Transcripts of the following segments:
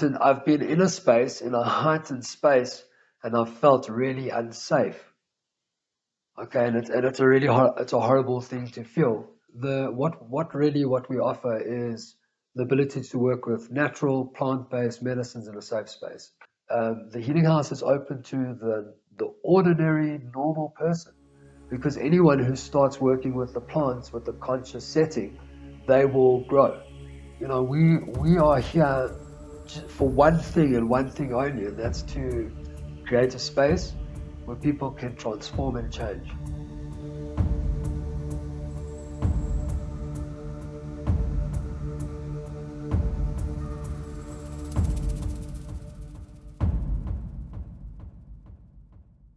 And I've been in a space, in a heightened space, and I've felt really unsafe. Okay, and it's a it's a horrible thing to feel. What we offer is the ability to work with natural plant-based medicines in a safe space. The healing house is open to the ordinary normal person, because anyone who starts working with the plants with a conscious setting, they will grow. We are here for one thing and one thing only, and that's to create a space where people can transform and change.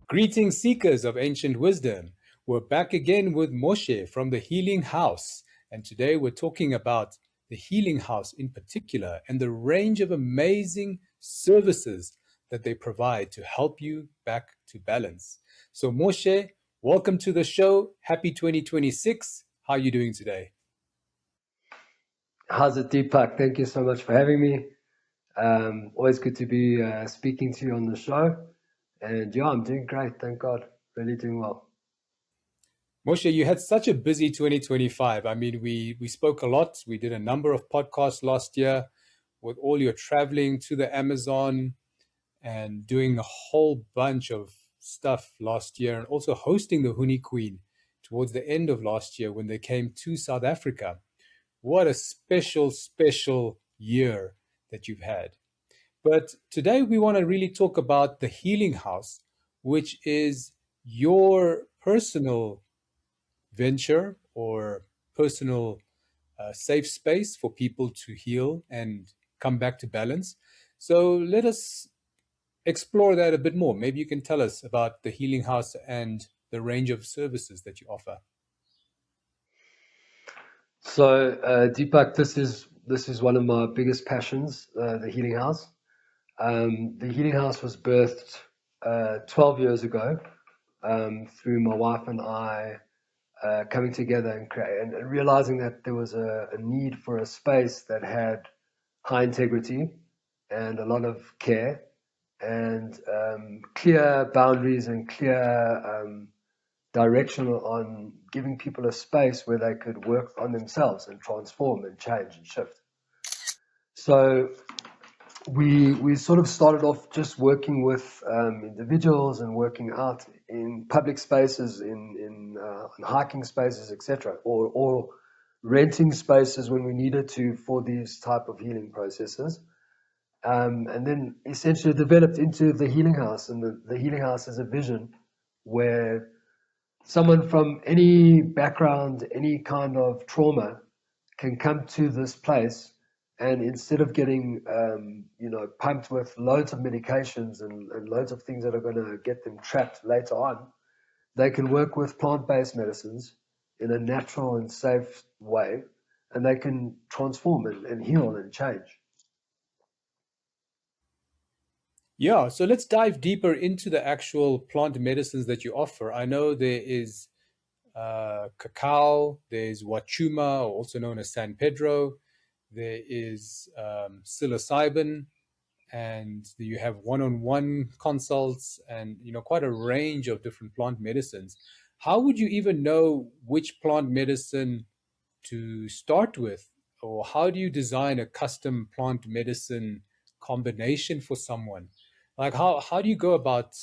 Greetings, seekers of ancient wisdom. We're back again with Moshe from the Healing House. And today we're talking about the Healing House in particular and the range of amazing services that they provide to help you back to balance. So, Moshe, welcome to the show. Happy 2026. How are you doing today? How's it, Deepak? Thank you so much for having me. Always good to be speaking to you on the show. And yeah, I'm doing great. Thank God. Really doing well. Moshe, you had such a busy 2025. I mean, we spoke a lot. We did a number of podcasts last year with all your traveling to the Amazon and doing a whole bunch of stuff last year, and also hosting the Huni Queen towards the end of last year when they came to South Africa. What a special, special year that you've had. But today we want to really talk about the Healing House, which is your personal venture or personal safe space for people to heal and come back to balance. So let us explore that a bit more. Maybe you can tell us about the Healing House and the range of services that you offer. So, Deepak, this is one of my biggest passions, the Healing House. The Healing House was birthed 12 years ago through my wife and I coming together and realizing that there was a need for a space that had high integrity and a lot of care and clear boundaries and clear direction on giving people a space where they could work on themselves and transform and change and shift. So we sort of started off just working with individuals and working out in public spaces, in hiking spaces, etc., or renting spaces when we needed to for these type of healing processes. And then essentially developed into the Healing House, and the Healing House is a vision where someone from any background, any kind of trauma, can come to this place, and instead of getting pumped with loads of medications and loads of things that are going to get them trapped later on, they can work with plant-based medicines in a natural and safe way, and they can transform and heal and change. Yeah, so let's dive deeper into the actual plant medicines that you offer. I know there is cacao, there's wachuma, also known as San Pedro, there is psilocybin, and you have one-on-one consults and quite a range of different plant medicines. How would you even know which plant medicine to start with, or how do you design a custom plant medicine combination for someone? Like how do you go about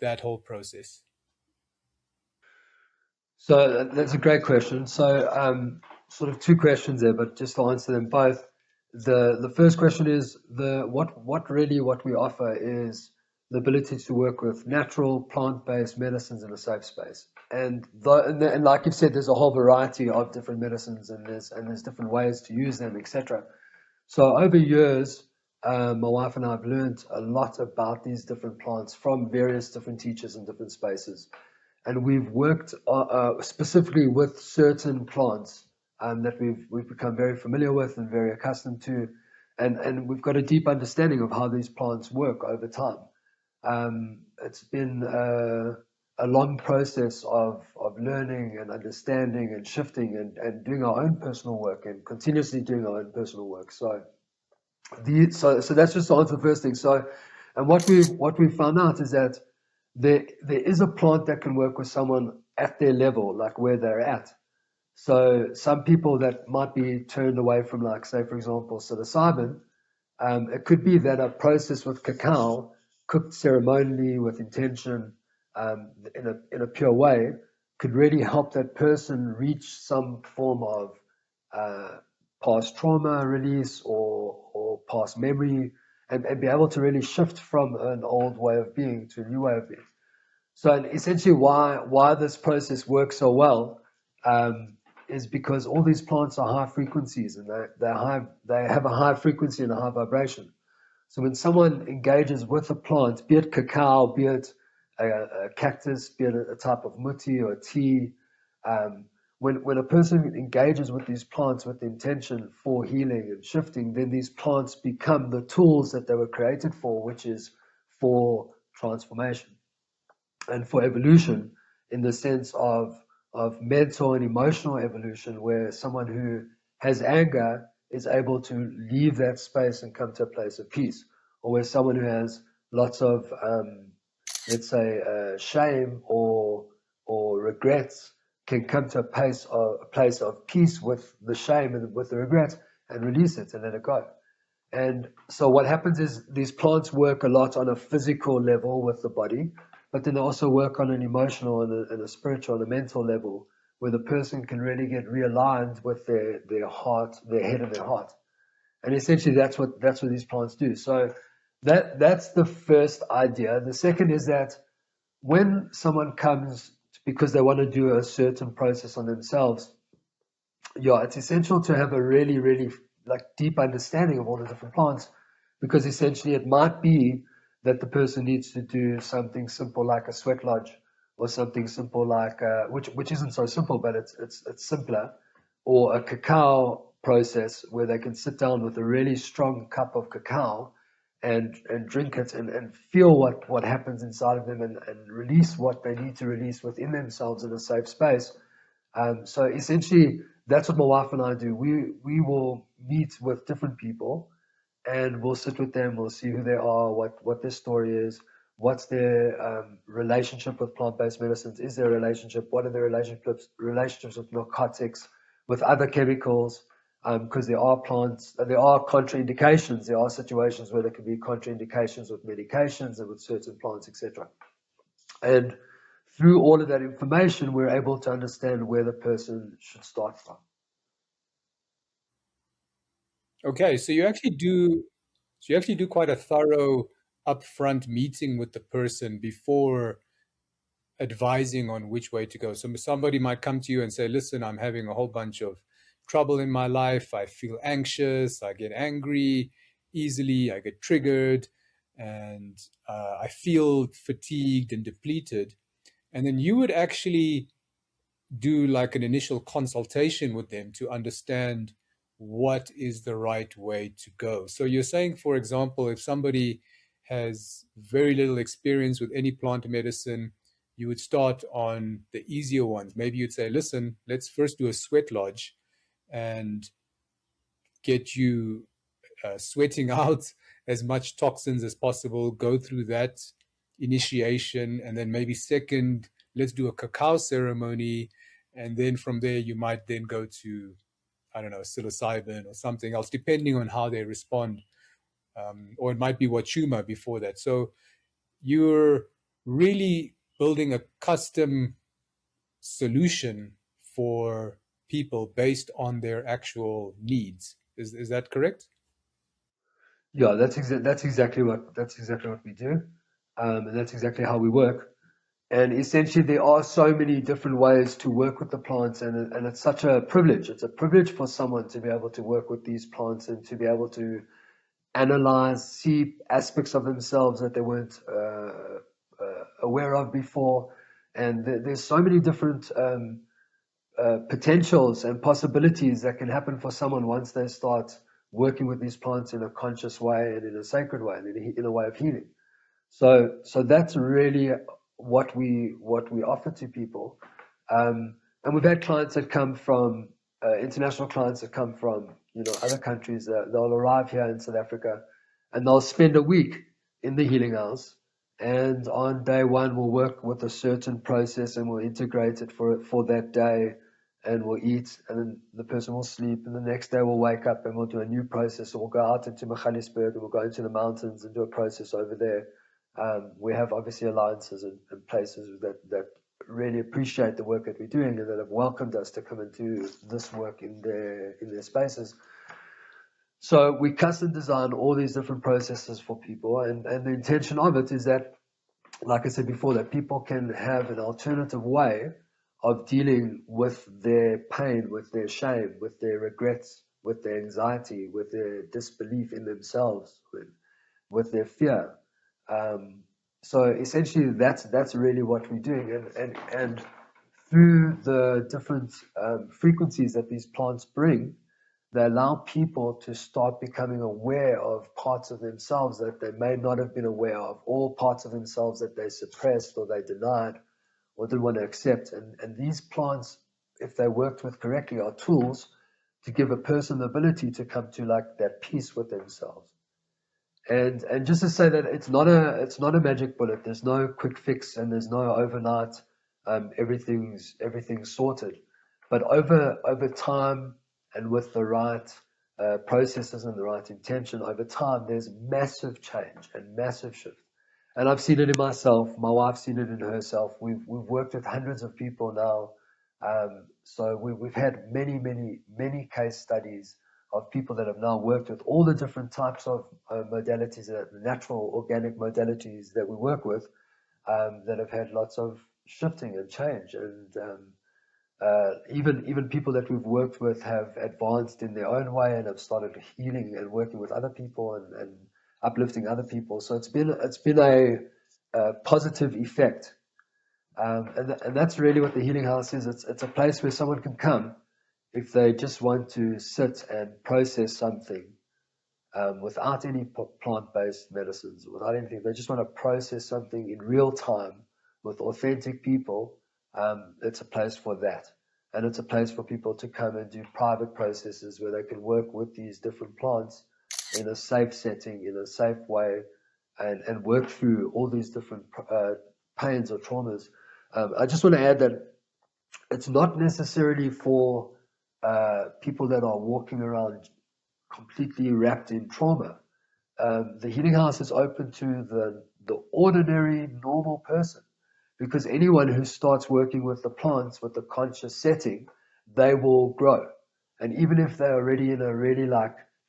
that whole process? So that's a great question. So sort of two questions there, but just to answer them both. The first question is what we offer is the ability to work with natural plant-based medicines in a safe space. And like you've said, there's a whole variety of different medicines, and there's different ways to use them, etc. So over years, my wife and I have learned a lot about these different plants from various different teachers in different spaces. And we've worked specifically with certain plants that we've become very familiar with and very accustomed to, and we've got a deep understanding of how these plants work over time. It's been a long process of learning and understanding and shifting and doing our own personal work and continuously doing our own personal work. So So that's just to answer the first thing. So, and what we found out is that there is a plant that can work with someone at their level, like where they're at. So some people that might be turned away from, like, say, for example, psilocybin, it could be that a process with cacao, cooked ceremonially with intention, in a pure way, could really help that person reach some form of uh, past trauma release, or past memory, and be able to really shift from an old way of being to a new way of being. So essentially, why this process works so well, is because all these plants are high frequencies, and they have a high frequency and a high vibration. So when someone engages with a plant, be it cacao, be it a cactus, be it a type of muti or a tea, um, when a person engages with these plants with the intention for healing and shifting, then these plants become the tools that they were created for, which is for transformation and for evolution, in the sense of mental and emotional evolution, where someone who has anger is able to leave that space and come to a place of peace, or where someone who has lots of, let's say, shame or regrets, can come to a place of peace with the shame and with the regret, and release it and let it go. And so what happens is these plants work a lot on a physical level with the body, but then they also work on an emotional and a spiritual and a mental level, where the person can really get realigned with their heart, their head and their heart. And essentially that's what these plants do. So that's the first idea. The second is that when someone comes because they want to do a certain process on themselves, yeah, it's essential to have a really, really like deep understanding of all the different plants, because essentially it might be that the person needs to do something simple like a sweat lodge, or something simple like which isn't so simple, but it's simpler, or a cacao process where they can sit down with a really strong cup of cacao and drink it, and feel what happens inside of them, and release what they need to release within themselves in a safe space. So essentially, that's what my wife and I do. We will meet with different people, and we'll sit with them. We'll see who they are, what their story is, what's their relationship with plant-based medicines. Is there a relationship? What are their relationships with narcotics, with other chemicals? Because there are contraindications. There are situations where there can be contraindications with medications and with certain plants, etc. And through all of that information, we're able to understand where the person should start from. Okay, so you actually do quite a thorough upfront meeting with the person before advising on which way to go. So somebody might come to you and say, listen, I'm having a whole bunch of trouble in my life. I feel anxious. I get angry easily. I get triggered. And I feel fatigued and depleted. And then you would actually do like an initial consultation with them to understand what is the right way to go. So you're saying, for example, if somebody has very little experience with any plant medicine, you would start on the easier ones. Maybe you'd say, listen, let's first do a sweat lodge and get you sweating out as much toxins as possible, go through that initiation, and then maybe second, let's do a cacao ceremony, and then from there you might then go to, I don't know, psilocybin or something else, depending on how they respond, or it might be wachuma before that. So you're really building a custom solution for people based on their actual needs. Is that correct? Yeah, that's exactly what we do, and that's exactly how we work. And essentially, there are so many different ways to work with the plants, and it's such a privilege. It's a privilege for someone to be able to work with these plants and to be able to analyze, see aspects of themselves that they weren't aware of before. And there's so many different potentials and possibilities that can happen for someone once they start working with these plants in a conscious way and in a sacred way and in a way of healing. So that's really what we offer to people. And we've had clients that come from international clients that come from other countries. They'll arrive here in South Africa, and they'll spend a week in the healing house. And on day one, we'll work with a certain process, and we'll integrate it for that day, and we'll eat, and then the person will sleep, and the next day we'll wake up and we'll do a new process. So we'll go out into Magaliesberg, and we'll go into the mountains and do a process over there. We have obviously alliances and places that really appreciate the work that we're doing and that have welcomed us to come and do this work in their spaces. So we custom design all these different processes for people, and the intention of it is that, like I said before, that people can have an alternative way of dealing with their pain, with their shame, with their regrets, with their anxiety, with their disbelief in themselves, with their fear. So essentially, that's really what we're doing, and through the different frequencies that these plants bring, they allow people to start becoming aware of parts of themselves that they may not have been aware of, or parts of themselves that they suppressed or they denied or didn't want to accept. And these plants, if they worked with correctly, are tools to give a person the ability to come to like that peace with themselves. And just to say that it's not a magic bullet. There's no quick fix, and there's no overnight everything's sorted. But over time, and with the right processes and the right intention, over time there's massive change and massive shift. And I've seen it in myself. My wife's seen it in herself. We've worked with hundreds of people now. So we've had many case studies of people that have now worked with all the different types of modalities, the natural organic modalities that we work with, that have had lots of shifting and change. And even people that we've worked with have advanced in their own way and have started healing and working with other people and uplifting other people. So it's been a positive effect. And that's really what the healing house is. It's a place where someone can come if they just want to sit and process something without any plant-based medicines, without anything. They just want to process something in real time with authentic people. It's a place for that. And it's a place for people to come and do private processes where they can work with these different plants in a safe setting, in a safe way, and work through all these different pains or traumas. I just want to add that it's not necessarily for people that are walking around completely wrapped in trauma. The healing house is open to the ordinary, normal person, because anyone who starts working with the plants, with the conscious setting, they will grow. And even if they're already in a really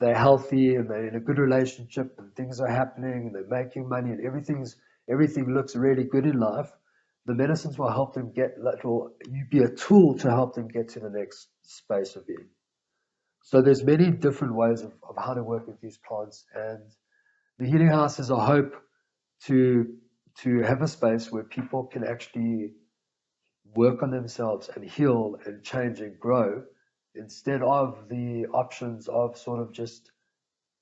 they're healthy and they're in a good relationship and things are happening and they're making money and everything looks really good in life, the medicines will help them will be a tool to help them get to the next space of being. So there's many different ways of how to work with these plants, and the healing house is a hope to have a space where people can actually work on themselves and heal and change and grow, instead of the options of sort of just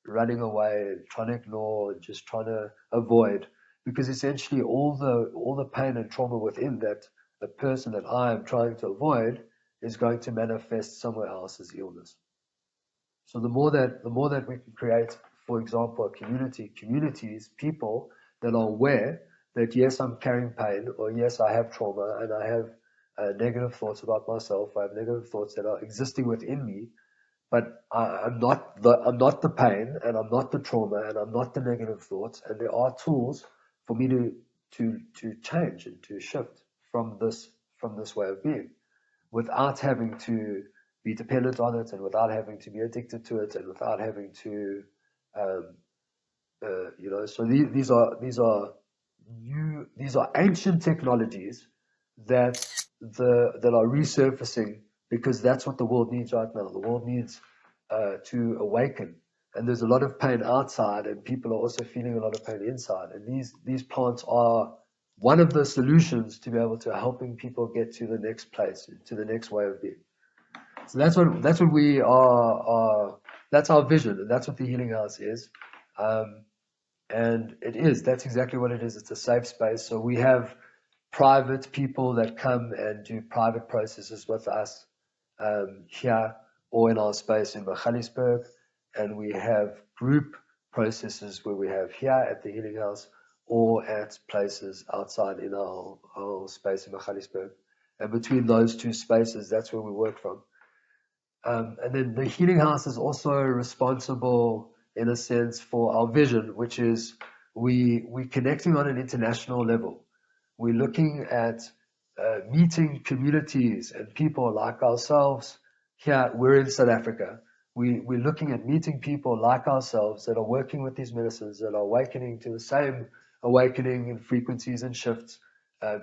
running away and trying to ignore and just trying to avoid. Because essentially all the pain and trauma within that the person that I am trying to avoid is going to manifest somewhere else as illness. So the more that we can create, for example, a communities, people that are aware that yes, I'm carrying pain, or yes, I have trauma and I have negative thoughts about myself. I have negative thoughts that are existing within me, but I'm not the pain, and I'm not the trauma, and I'm not the negative thoughts. And there are tools for me to change and to shift from this way of being, without having to be dependent on it, and without having to be addicted to it, and without having to, So these are ancient technologies that are resurfacing, because that's what the world needs right now. The world needs to awaken, and there's a lot of pain outside, and people are also feeling a lot of pain inside. And these plants are one of the solutions to be able to helping people get to the next place, to the next way of being. So that's what we are. That's our vision, and that's what the healing house is. And that's exactly what it is. It's a safe space. So we have private people that come and do private processes with us here. or in our space in Michalisburg, and we have group processes where we have here at the Healing House or at places outside in our space in Michalisburg. And between those two spaces, that's where we work from. And then the Healing House is also responsible, in a sense, for our vision, which is we're connecting on an international level. We're looking at meeting communities and people like ourselves. Here, we're in South Africa. We're looking at meeting people like ourselves that are working with these medicines, that are awakening to the same awakening and frequencies and shifts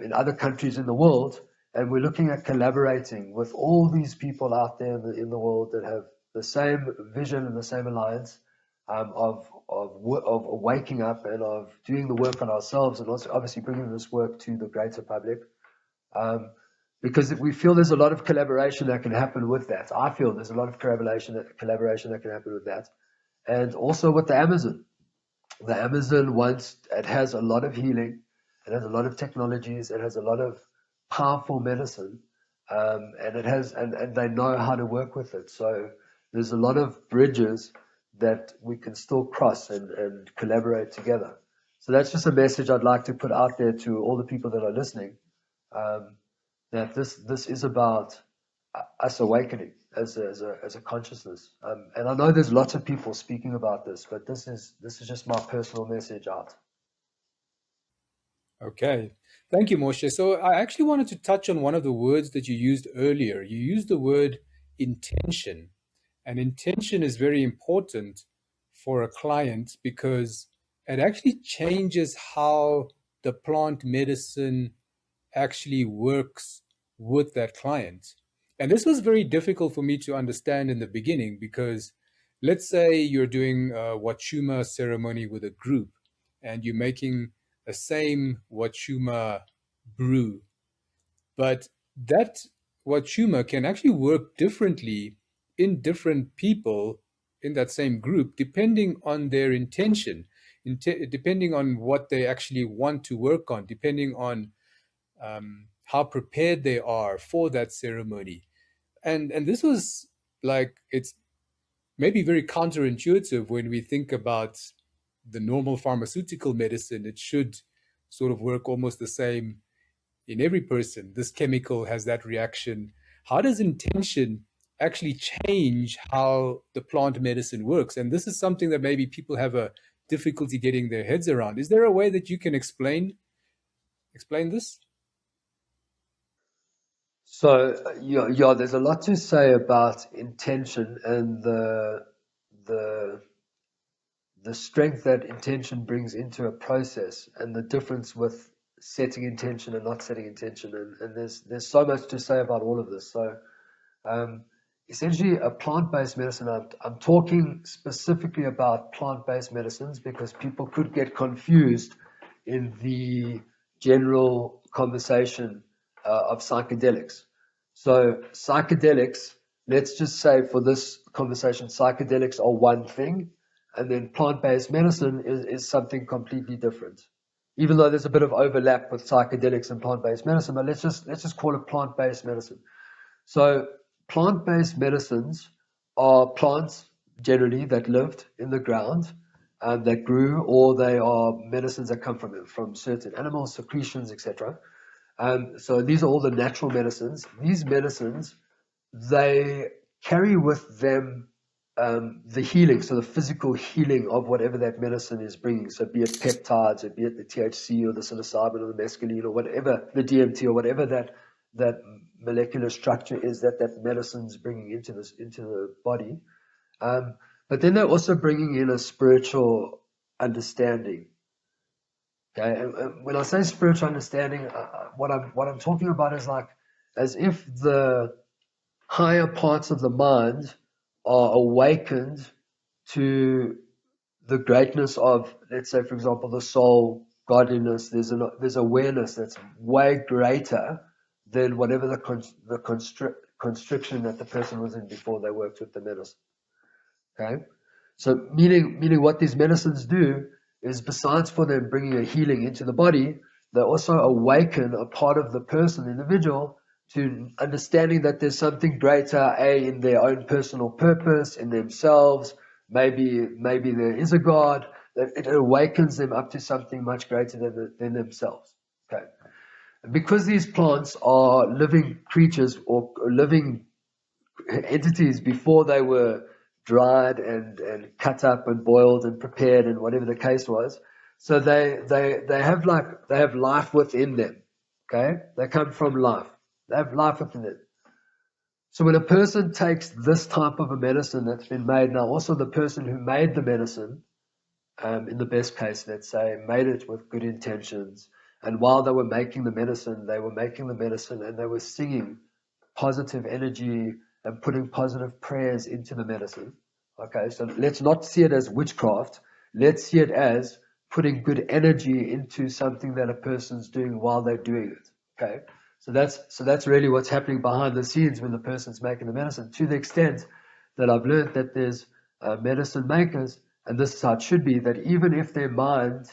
in other countries in the world. And we're looking at collaborating with all these people out there in the world that have the same vision and the same alliance of waking up and of doing the work on ourselves, and also obviously bringing this work to the greater public. Because we feel there's a lot of collaboration that can happen with that. I feel there's a lot of collaboration that can happen with that. And also with the Amazon. The Amazon, it has a lot of healing, it has a lot of technologies, it has a lot of powerful medicine, and they know how to work with it. So there's a lot of bridges that we can still cross and collaborate together. So that's just a message I'd like to put out there to all the people that are listening, that this is about us awakening as a consciousness. And I know there's lots of people speaking about this, but this is just my personal message out. Okay. Thank you, Moshe. So I actually wanted to touch on one of the words that you used earlier. You used the word intention. And intention is very important for a client because it actually changes how the plant medicine actually works with that client. And this was very difficult for me to understand in the beginning because let's say you're doing a Wachuma ceremony with a group and you're making the same Wachuma brew, but that Wachuma can actually work differently in different people in that same group depending on their intention, depending on what they actually want to work on, depending on how prepared they are for that ceremony. And this was like, it's maybe very counterintuitive when we think about the normal pharmaceutical medicine. It should sort of work almost the same in every person. This chemical has that reaction. How does intention actually change how the plant medicine works? And this is something that maybe people have a difficulty getting their heads around. Is there a way that you can explain this? So yeah, there's a lot to say about intention and the strength that intention brings into a process, and the difference with setting intention and not setting intention. And there's so much to say about all of this. So essentially, a plant-based medicine. I'm talking specifically about plant-based medicines because people could get confused in the general conversation of psychedelics. So psychedelics, let's just say for this conversation, psychedelics are one thing, and then plant-based medicine is something completely different. Even though there's a bit of overlap with psychedelics and plant-based medicine, but let's just call it plant-based medicine. So plant-based medicines are plants generally that lived in the ground, that grew, or they are medicines that come from certain animals, secretions, etc. So these are all the natural medicines. These medicines, they carry with them the healing, so the physical healing of whatever that medicine is bringing. So be it peptides, or be it the THC or the psilocybin or the mescaline or whatever, the DMT or whatever that molecular structure is that medicine's bringing into the body. But then they're also bringing in a spiritual understanding. Okay, and when I say spiritual understanding, what I'm talking about is like as if the higher parts of the mind are awakened to the greatness of, let's say, for example, the soul, godliness. There's awareness that's way greater than whatever the constriction that the person was in before they worked with the medicine. Okay, so meaning what these medicines do is, besides for them bringing a healing into the body, they also awaken a part of the person, the individual, to understanding that there's something greater, in their own personal purpose, in themselves. Maybe there is a God. That it awakens them up to something much greater than themselves. Okay, and because these plants are living creatures or living entities before they were dried and cut up and boiled and prepared and whatever the case was, so they have life within them. Okay, they come from life. They have life within them. So when a person takes this type of a medicine that's been made, now also the person who made the medicine, in the best case, let's say, made it with good intentions, and while they were making the medicine, and they were singing positive energy and putting positive prayers into the medicine. Okay, so let's not see it as witchcraft. Let's see it as putting good energy into something that a person's doing while they're doing it. Okay, so that's really what's happening behind the scenes when the person's making the medicine. To the extent that I've learned that there's medicine makers, and this is how it should be, that even if their mind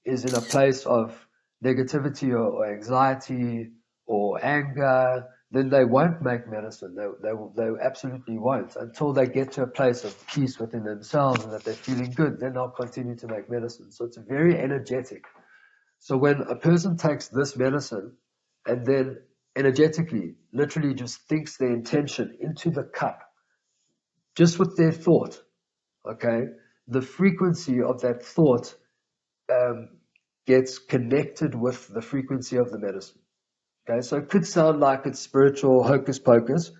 is in a place of negativity or anxiety or anger, then they won't make medicine. They absolutely won't until they get to a place of peace within themselves and that they're feeling good. Then they'll continue to make medicine. So it's very energetic. So when a person takes this medicine and then energetically, literally just thinks their intention into the cup, just with their thought, okay, the frequency of that thought gets connected with the frequency of the medicine. Okay, so it could sound like it's spiritual hocus pocus.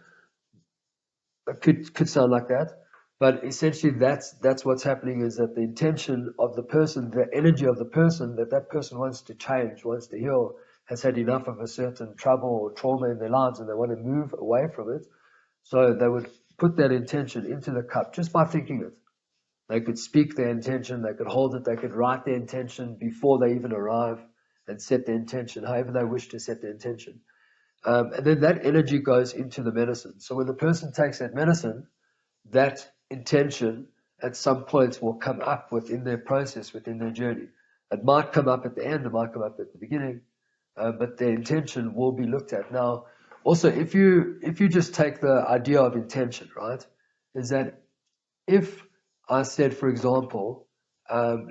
It could sound like that, but essentially that's what's happening, is that the intention of the person, the energy of the person, that person wants to change, wants to heal, has had enough of a certain trouble or trauma in their lives, and they want to move away from it. So they would put that intention into the cup just by thinking it. They could speak their intention, they could hold it, they could write their intention before they even arrive and set their intention, however they wish to set their intention. And then that energy goes into the medicine. So when the person takes that medicine, that intention at some point will come up within their process, within their journey. It might come up at the end, it might come up at the beginning, but their intention will be looked at. Now, also, if you just take the idea of intention, right, is that if I said, for example,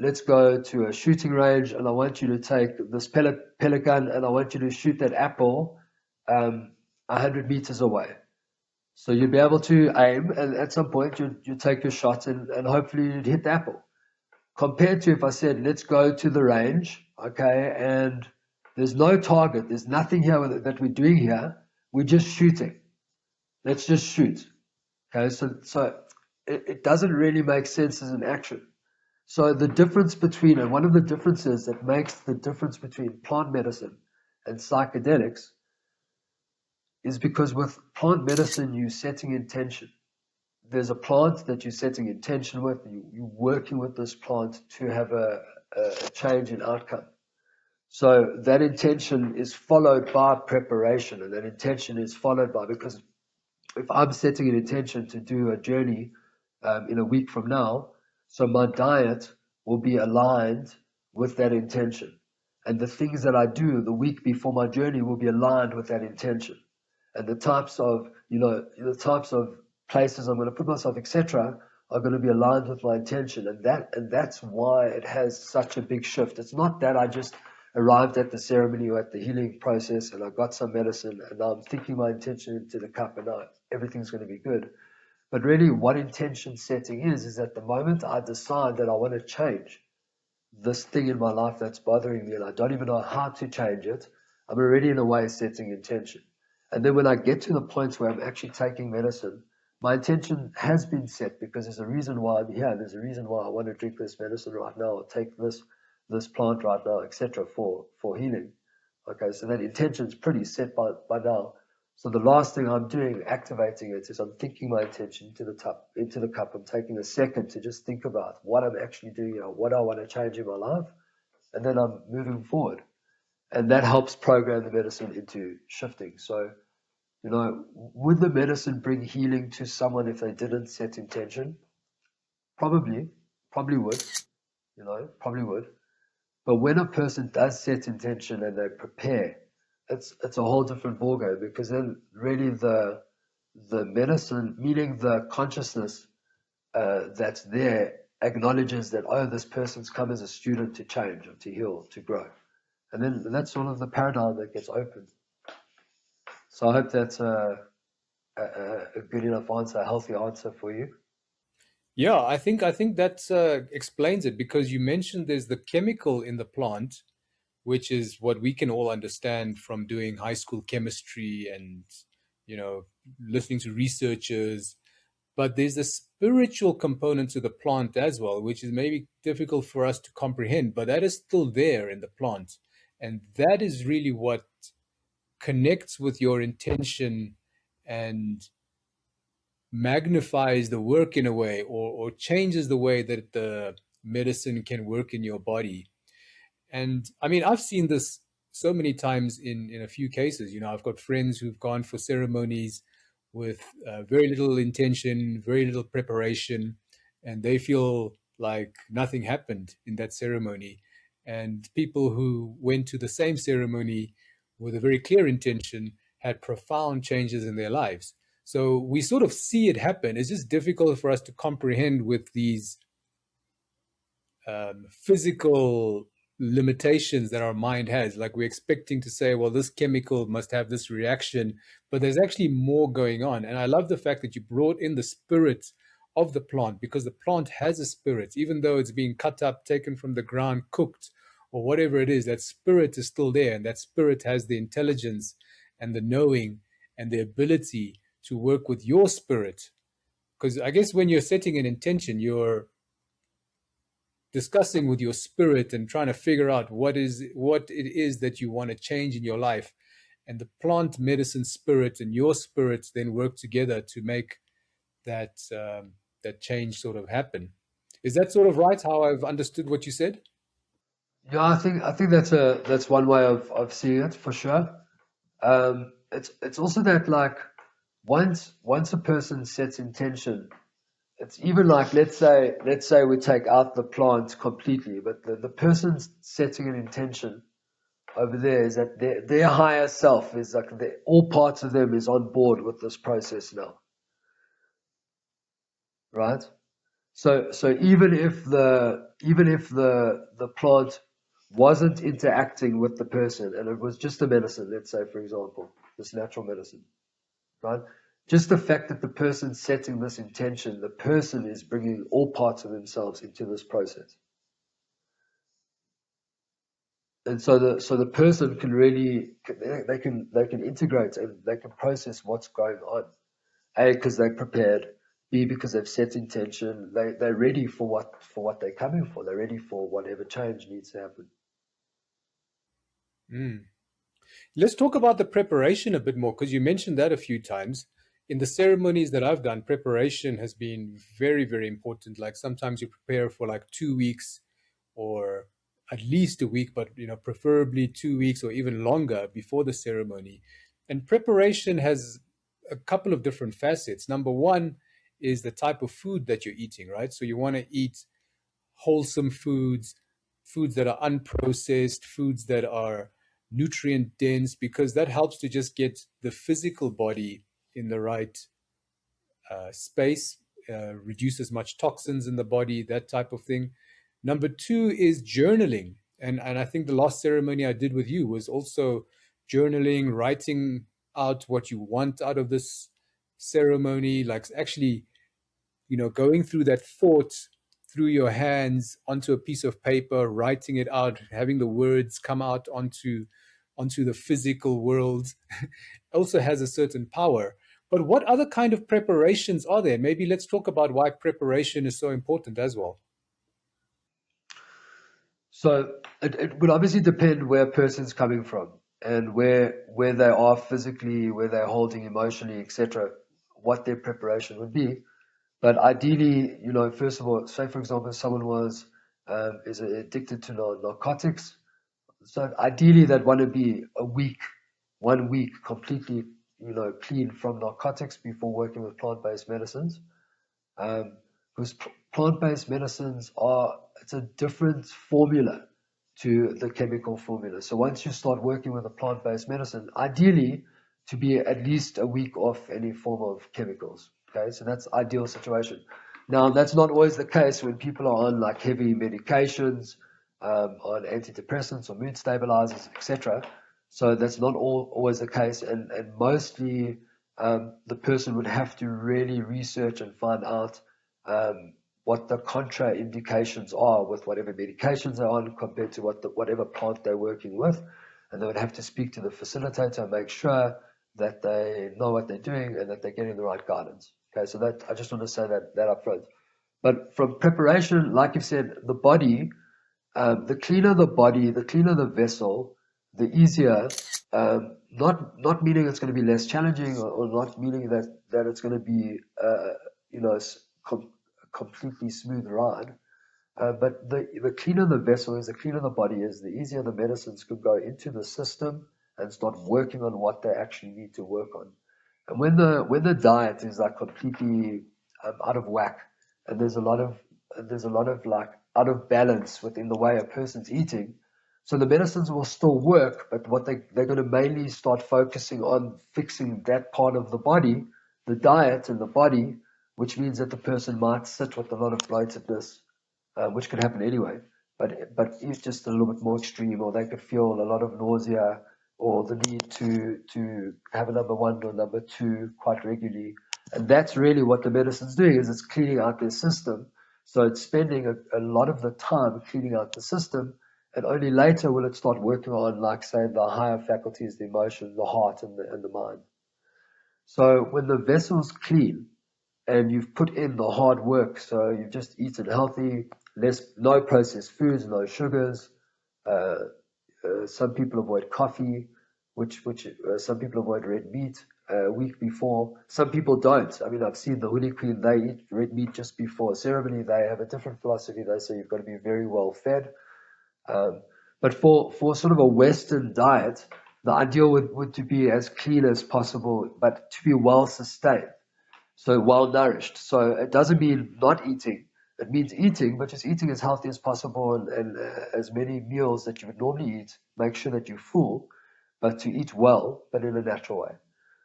let's go to a shooting range and I want you to take this pellet gun and I want you to shoot that apple 100 meters away. So you'd be able to aim, and at some point you'd take your shot and hopefully you'd hit the apple. Compared to if I said, let's go to the range, okay, and there's no target, there's nothing here that we're doing here, we're just shooting. Let's just shoot. Okay, so it doesn't really make sense as an action. So the difference between, and one of the differences that makes the difference between plant medicine and psychedelics is because with plant medicine, you're setting intention. There's a plant that you're setting intention with, you're working with this plant to have a change in outcome. So that intention is followed by preparation, and that intention is followed by, because if I'm setting an intention to do a journey in a week from now, so my diet will be aligned with that intention. And the things that I do the week before my journey will be aligned with that intention. And the types of, the types of places I'm going to put myself, etc., are going to be aligned with my intention. And that's why it has such a big shift. It's not that I just arrived at the ceremony or at the healing process and I got some medicine and now I'm thinking my intention into the cup and now everything's going to be good. But really what intention setting is that the moment I decide that I want to change this thing in my life that's bothering me and I don't even know how to change it, I'm already in a way setting intention. And then when I get to the point where I'm actually taking medicine, my intention has been set because there's a reason why I'm here. There's a reason why I want to drink this medicine right now or take this plant right now, etc., for healing. Okay, so that intention is pretty set by now. So the last thing I'm doing, activating it, is I'm thinking my intention into the cup. I'm taking a second to just think about what I'm actually doing here, what I want to change in my life, and then I'm moving forward. And that helps program the medicine into shifting. So, would the medicine bring healing to someone if they didn't set intention? Probably would, probably would. But when a person does set intention and they prepare it's a whole different ballgame, because then really the medicine, meaning the consciousness that's there, acknowledges that, oh, this person's come as a student to change or to heal, to grow. And then that's sort of the paradigm that gets opened. So I hope that's a good enough answer, a healthy answer for you. Yeah, I think that explains it, because you mentioned there's the chemical in the plant, which is what we can all understand from doing high school chemistry and, you know, listening to researchers. But there's a spiritual component to the plant as well, which is maybe difficult for us to comprehend, but that is still there in the plant. And that is really what connects with your intention and magnifies the work in a way, or changes the way that the medicine can work in your body. And I mean, I've seen this so many times in a few cases. You know, I've got friends who've gone for ceremonies with very little intention, very little preparation, and they feel like nothing happened in that ceremony. And people who went to the same ceremony with a very clear intention had profound changes in their lives. So we sort of see it happen. It's just difficult for us to comprehend with these physical limitations that our mind has. Like, we're expecting to say, well, this chemical must have this reaction, but there's actually more going on. And I love the fact that you brought in the spirit of the plant, because the plant has a spirit, even though it's being cut up, taken from the ground, cooked, or whatever it is, that spirit is still there. And that spirit has the intelligence and the knowing and the ability to work with your spirit. Because I guess when you're setting an intention, you're discussing with your spirit and trying to figure out what it is that you want to change in your life. And the plant medicine spirit and your spirit then work together to make that change sort of happen. Is that sort of right, how I've understood what you said? Yeah, I think that's one way of seeing it for sure. It's also that, like, once a person sets intention, it's even like, let's say we take out the plant completely, but the person's setting an intention over there is that their higher self is like, all parts of them is on board with this process now, right? So even if the plant wasn't interacting with the person, and it was just a medicine, let's say, for example, this natural medicine, right? Just the fact that the person's setting this intention, the person is bringing all parts of themselves into this process. And so the person can really, they can integrate, and they can process what's going on. A, because they're prepared. B, because they've set intention. They're ready for what they're coming for. They're ready for whatever change needs to happen. Mm. Let's talk about the preparation a bit more, because you mentioned that a few times. In the ceremonies that I've done, preparation has been very, very important. Like, sometimes you prepare for like 2 weeks, or at least a week, but preferably 2 weeks or even longer before the ceremony. And preparation has a couple of different facets. Number one is the type of food that you're eating, right? So you want to eat wholesome foods, foods that are unprocessed, foods that are nutrient dense, because that helps to just get the physical body in the right space, reduce as much toxins in the body, that type of thing. Number two is journaling. And I think the last ceremony I did with you was also journaling, writing out what you want out of this ceremony, like actually, going through that thought through your hands onto a piece of paper, writing it out, having the words come out onto the physical world also has a certain power. But what other kind of preparations are there? Maybe let's talk about why preparation is so important as well. So it would obviously depend where a person's coming from, and where they are physically, where they're holding emotionally, etc., what their preparation would be. But ideally, first of all, say for example, someone is addicted to narcotics. So ideally, they'd want to be a week, 1 week completely, clean from narcotics before working with plant-based medicines. Because plant-based medicines it's a different formula to the chemical formula. So once you start working with a plant-based medicine, ideally to be at least a week off any form of chemicals. Okay, so that's ideal situation. Now that's not always the case when people are on like heavy medications, on antidepressants or mood stabilizers, etc. So that's not always the case, and mostly the person would have to really research and find out what the contraindications are with whatever medications they're on compared to whatever plant they're working with. And they would have to speak to the facilitator and make sure that they know what they're doing and that they're getting the right guidance. Okay, so that I just want to say that up front. But from preparation, like you've said, the body, the cleaner the body, the cleaner the vessel, the easier. Not meaning it's going to be less challenging, or not meaning that it's going to be you know completely smooth ride. But the cleaner the vessel is, the cleaner the body is, the easier the medicines could go into the system and start working on what they actually need to work on. And when the diet is like completely out of whack, and there's a lot of like out of balance within the way a person's eating, so the medicines will still work, but what they're going to mainly start focusing on fixing that part of the body, the diet and the body, which means that the person might sit with a lot of bloatedness, which could happen anyway, but it's just a little bit more extreme, or they could feel a lot of nausea, or the need to have a number one or number two quite regularly. And that's really what the medicine's doing, is it's cleaning out their system. So it's spending a lot of the time cleaning out the system, and only later will it start working on, like, say, the higher faculties, the emotion, the heart, and the mind. So when the vessel's clean and you've put in the hard work, so you've just eaten healthy, no processed foods, no sugars. Some people avoid coffee, which some people avoid red meat a week before. Some people don't. I mean, I've seen the Holy Queen, they eat red meat just before a ceremony. They have a different philosophy. They say you've got to be very well fed. But for sort of a Western diet, the ideal would to be as clean as possible, but to be well sustained, so well nourished. So it doesn't mean not eating. It means eating, but just eating as healthy as possible, and as many meals that you would normally eat. Make sure that you're full, but to eat well, but in a natural way.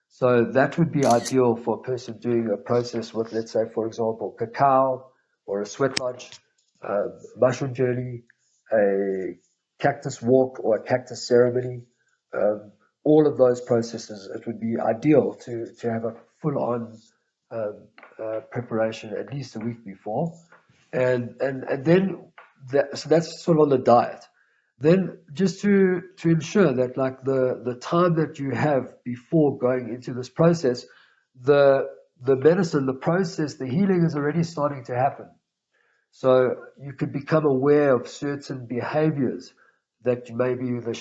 So that would be ideal for a person doing a process with, let's say, for example, cacao or a sweat lodge, mushroom journey, a cactus walk or a cactus ceremony. All of those processes, it would be ideal to have a full-on preparation at least a week before, and then so that's sort of on the diet. Then just to ensure that, like, the time that you have before going into this process, the medicine, the process, the healing is already starting to happen. So you could become aware of certain behaviors that maybe maybe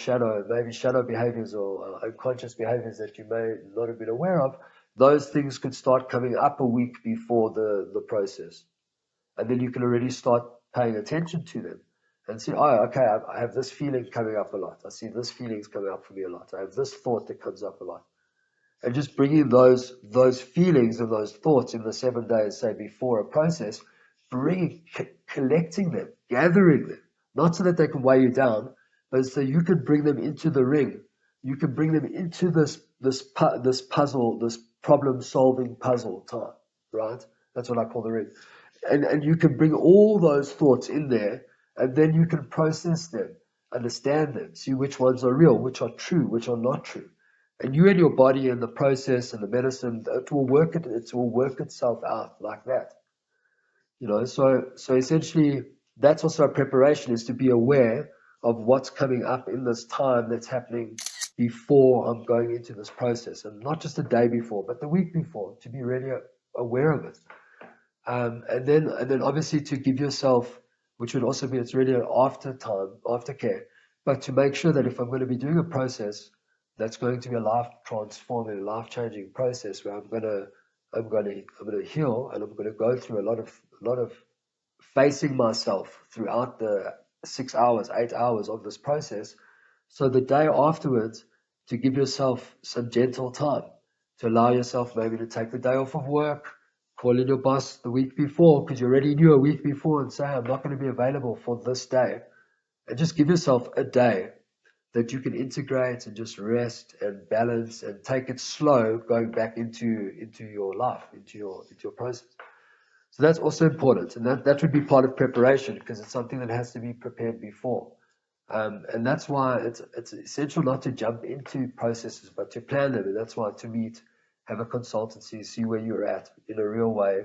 shadow behaviors or unconscious behaviors that you may not have been aware of. Those things could start coming up a week before the process. And then you can already start paying attention to them and see, oh, okay, I have this feeling coming up a lot. I see this feeling's coming up for me a lot. I have this thought that comes up a lot. And just bringing those feelings and those thoughts in the 7 days, say, before a process, collecting them, gathering them, not so that they can weigh you down, but so you can bring them into the ring. You can bring them into this puzzle, this problem-solving puzzle time, right? That's what I call the ring. And you can bring all those thoughts in there, and then you can process them, understand them, see which ones are real, which are true, which are not true. And you and your body and the process and the medicine, it will work itself out like that. So essentially that's also a preparation, is to be aware of what's coming up in this time that's happening before I'm going into this process, and not just the day before, but the week before, to be really aware of it. And then obviously to give yourself, which would also be, it's really an aftercare, but to make sure that if I'm going to be doing a process that's going to be a life transforming, life changing process, where I'm going to heal, and I'm going to go through a lot of facing myself throughout the 6 hours, 8 hours of this process. So the day afterwards, to give yourself some gentle time, to allow yourself maybe to take the day off of work, call in your boss the week before, because you already knew a week before, and say, I'm not going to be available for this day. and just give yourself a day that you can integrate and just rest and balance and take it slow going back into your life, into your process. So that's also important, and that would be part of preparation because it's something that has to be prepared before. And that's why it's essential not to jump into processes, but to plan them. And that's why to meet, have a consultancy, see where you're at in a real way,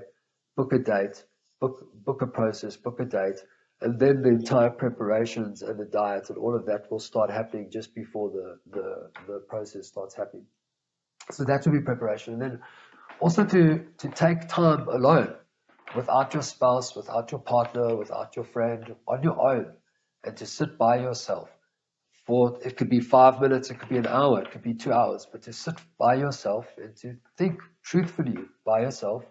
book a date, book a process, book a date, and then the entire preparations and the diet and all of that will start happening just before the process starts happening. So that will be preparation. And then also to take time alone, without your spouse, without your partner, without your friend, on your own, and to sit by yourself for, it could be 5 minutes, it could be an hour, it could be 2 hours, but to sit by yourself and to think truthfully by yourself,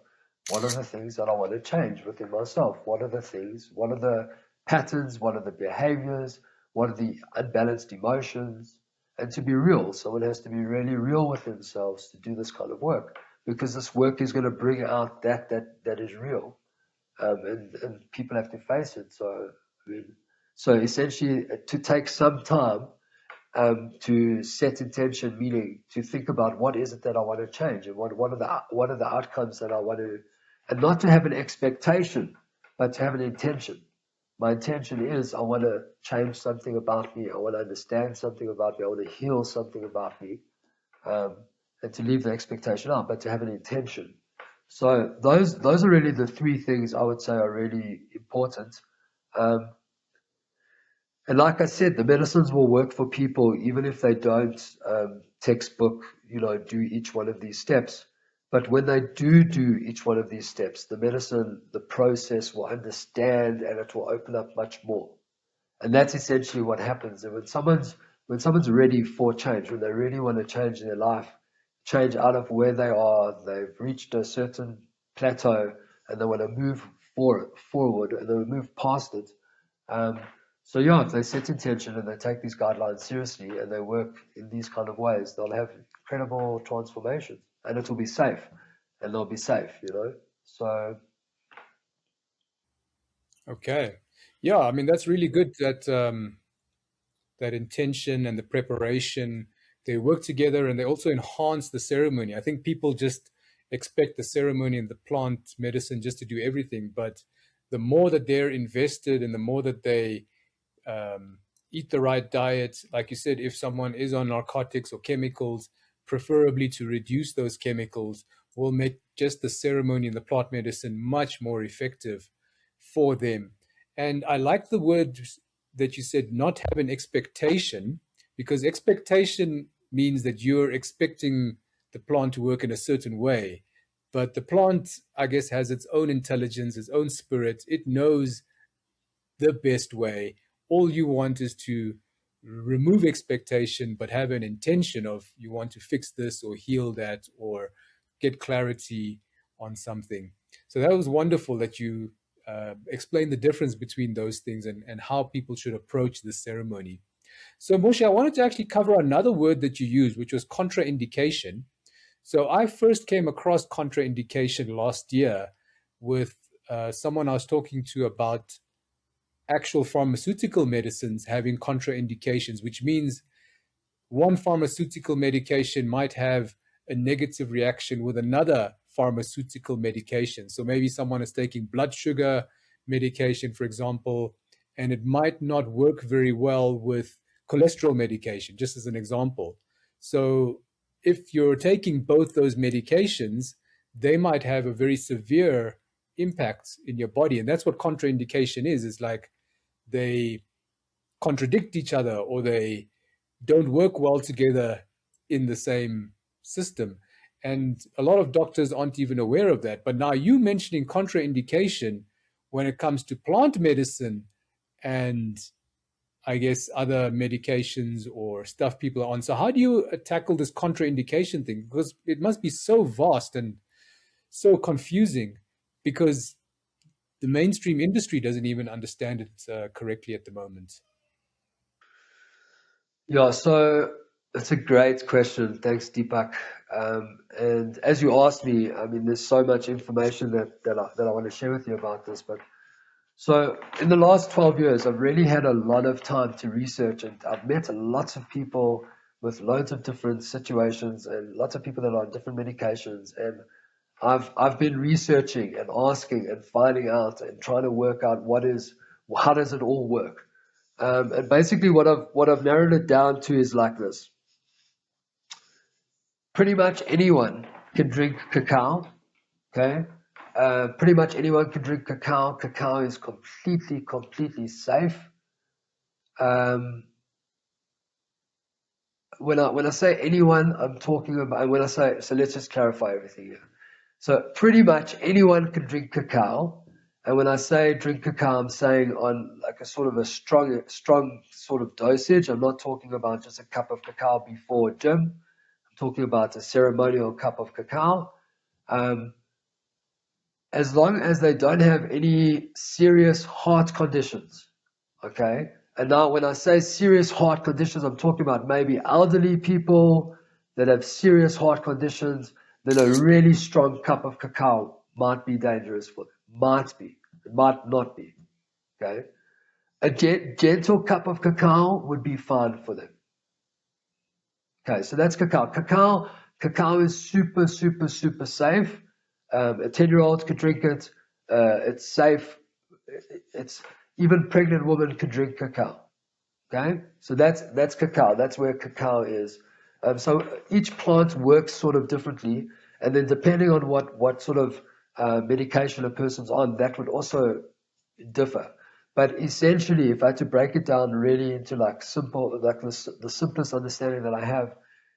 what are the things that I want to change within myself? What are the things? What are the patterns? What are the behaviors? What are the unbalanced emotions? And to be real, someone has to be really real with themselves to do this kind of work, because this work is going to bring out that is real, and people have to face it. So, I mean, so essentially, to take some time to set intention, meaning to think about what is it that I want to change, and what are the outcomes that I want to, and not to have an expectation, but to have an intention. My intention is I want to change something about me. I want to understand something about me. I want to heal something about me, um, and to leave the expectation out, but to have an intention. So those are really the three things I would say are really important. Um, and like I said, the medicines will work for people even if they don't textbook, do each one of these steps. But when they do each one of these steps, the medicine, the process will understand and it will open up much more. And that's essentially what happens. And when someone's ready for change, when they really want to change their life, change out of where they are, they've reached a certain plateau and they want to move forward and they move past it. Um, so yeah, if they set intention and they take these guidelines seriously and they work in these kind of ways, they'll have incredible transformations and it will be safe and they'll be safe. So Okay. Yeah, I mean that's really good that that intention and the preparation, they work together and they also enhance the ceremony. I think people just expect the ceremony and the plant medicine just to do everything, but the more that they're invested and the more that they eat the right diet, like you said, if someone is on narcotics or chemicals, preferably to reduce those chemicals, will make just the ceremony and the plant medicine much more effective for them. And I like the word that you said, not have an expectation, because expectation means that you're expecting the plant to work in a certain way. But the plant, I guess, has its own intelligence, its own spirit. It knows the best way. All you want is to remove expectation, but have an intention of you want to fix this or heal that or get clarity on something. So that was wonderful that you explained the difference between those things and how people should approach this ceremony. So, Moshe, I wanted to actually cover another word that you used, which was contraindication. So, I first came across contraindication last year with someone I was talking to about actual pharmaceutical medicines having contraindications, which means one pharmaceutical medication might have a negative reaction with another pharmaceutical medication. So maybe someone is taking blood sugar medication, for example, and it might not work very well with cholesterol medication, just as an example. So if you're taking both those medications, they might have a very severe impact in your body. And that's what contraindication is like they contradict each other or they don't work well together in the same system. And a lot of doctors aren't even aware of that. But now you mentioning contraindication when it comes to plant medicine and I guess other medications or stuff people are on. So how do you tackle this contraindication thing? Because it must be so vast and so confusing because the mainstream industry doesn't even understand it correctly at the moment. yeah, so it's a great question. Thanks, Deepak. And as you asked me, I mean, there's so much information that I want to share with you about this. But So in the last 12 years, I've really had a lot of time to research, and I've met lots of people with loads of different situations and lots of people that are on different medications. And I've been researching and asking and finding out and trying to work out how does it all work. And basically what I've narrowed it down to is like this. Pretty much anyone can drink cacao, okay? Pretty much anyone can drink cacao. Cacao is completely safe. Um, when I say anyone, I'm talking about, and when I say, so let's just clarify everything here. So pretty much anyone can drink cacao. And when I say drink cacao, I'm saying on like a sort of a strong sort of dosage. I'm not talking about just a cup of cacao before gym. I'm talking about a ceremonial cup of cacao. Um, as long as they don't have any serious heart conditions, okay? And now when I say serious heart conditions, I'm talking about maybe elderly people that have serious heart conditions, then a really strong cup of cacao might be dangerous for them. Might be. It might not be, okay? A gentle cup of cacao would be fine for them. Okay, so that's cacao. Cacao is super safe. A 10-year-old could drink it. It's safe. It's even pregnant women can drink cacao. Okay, so that's cacao. That's where cacao is. So each plant works sort of differently, and then depending on what sort of medication a person's on, that would also differ. But essentially, if I had to break it down really into like simple, like the simplest understanding that I have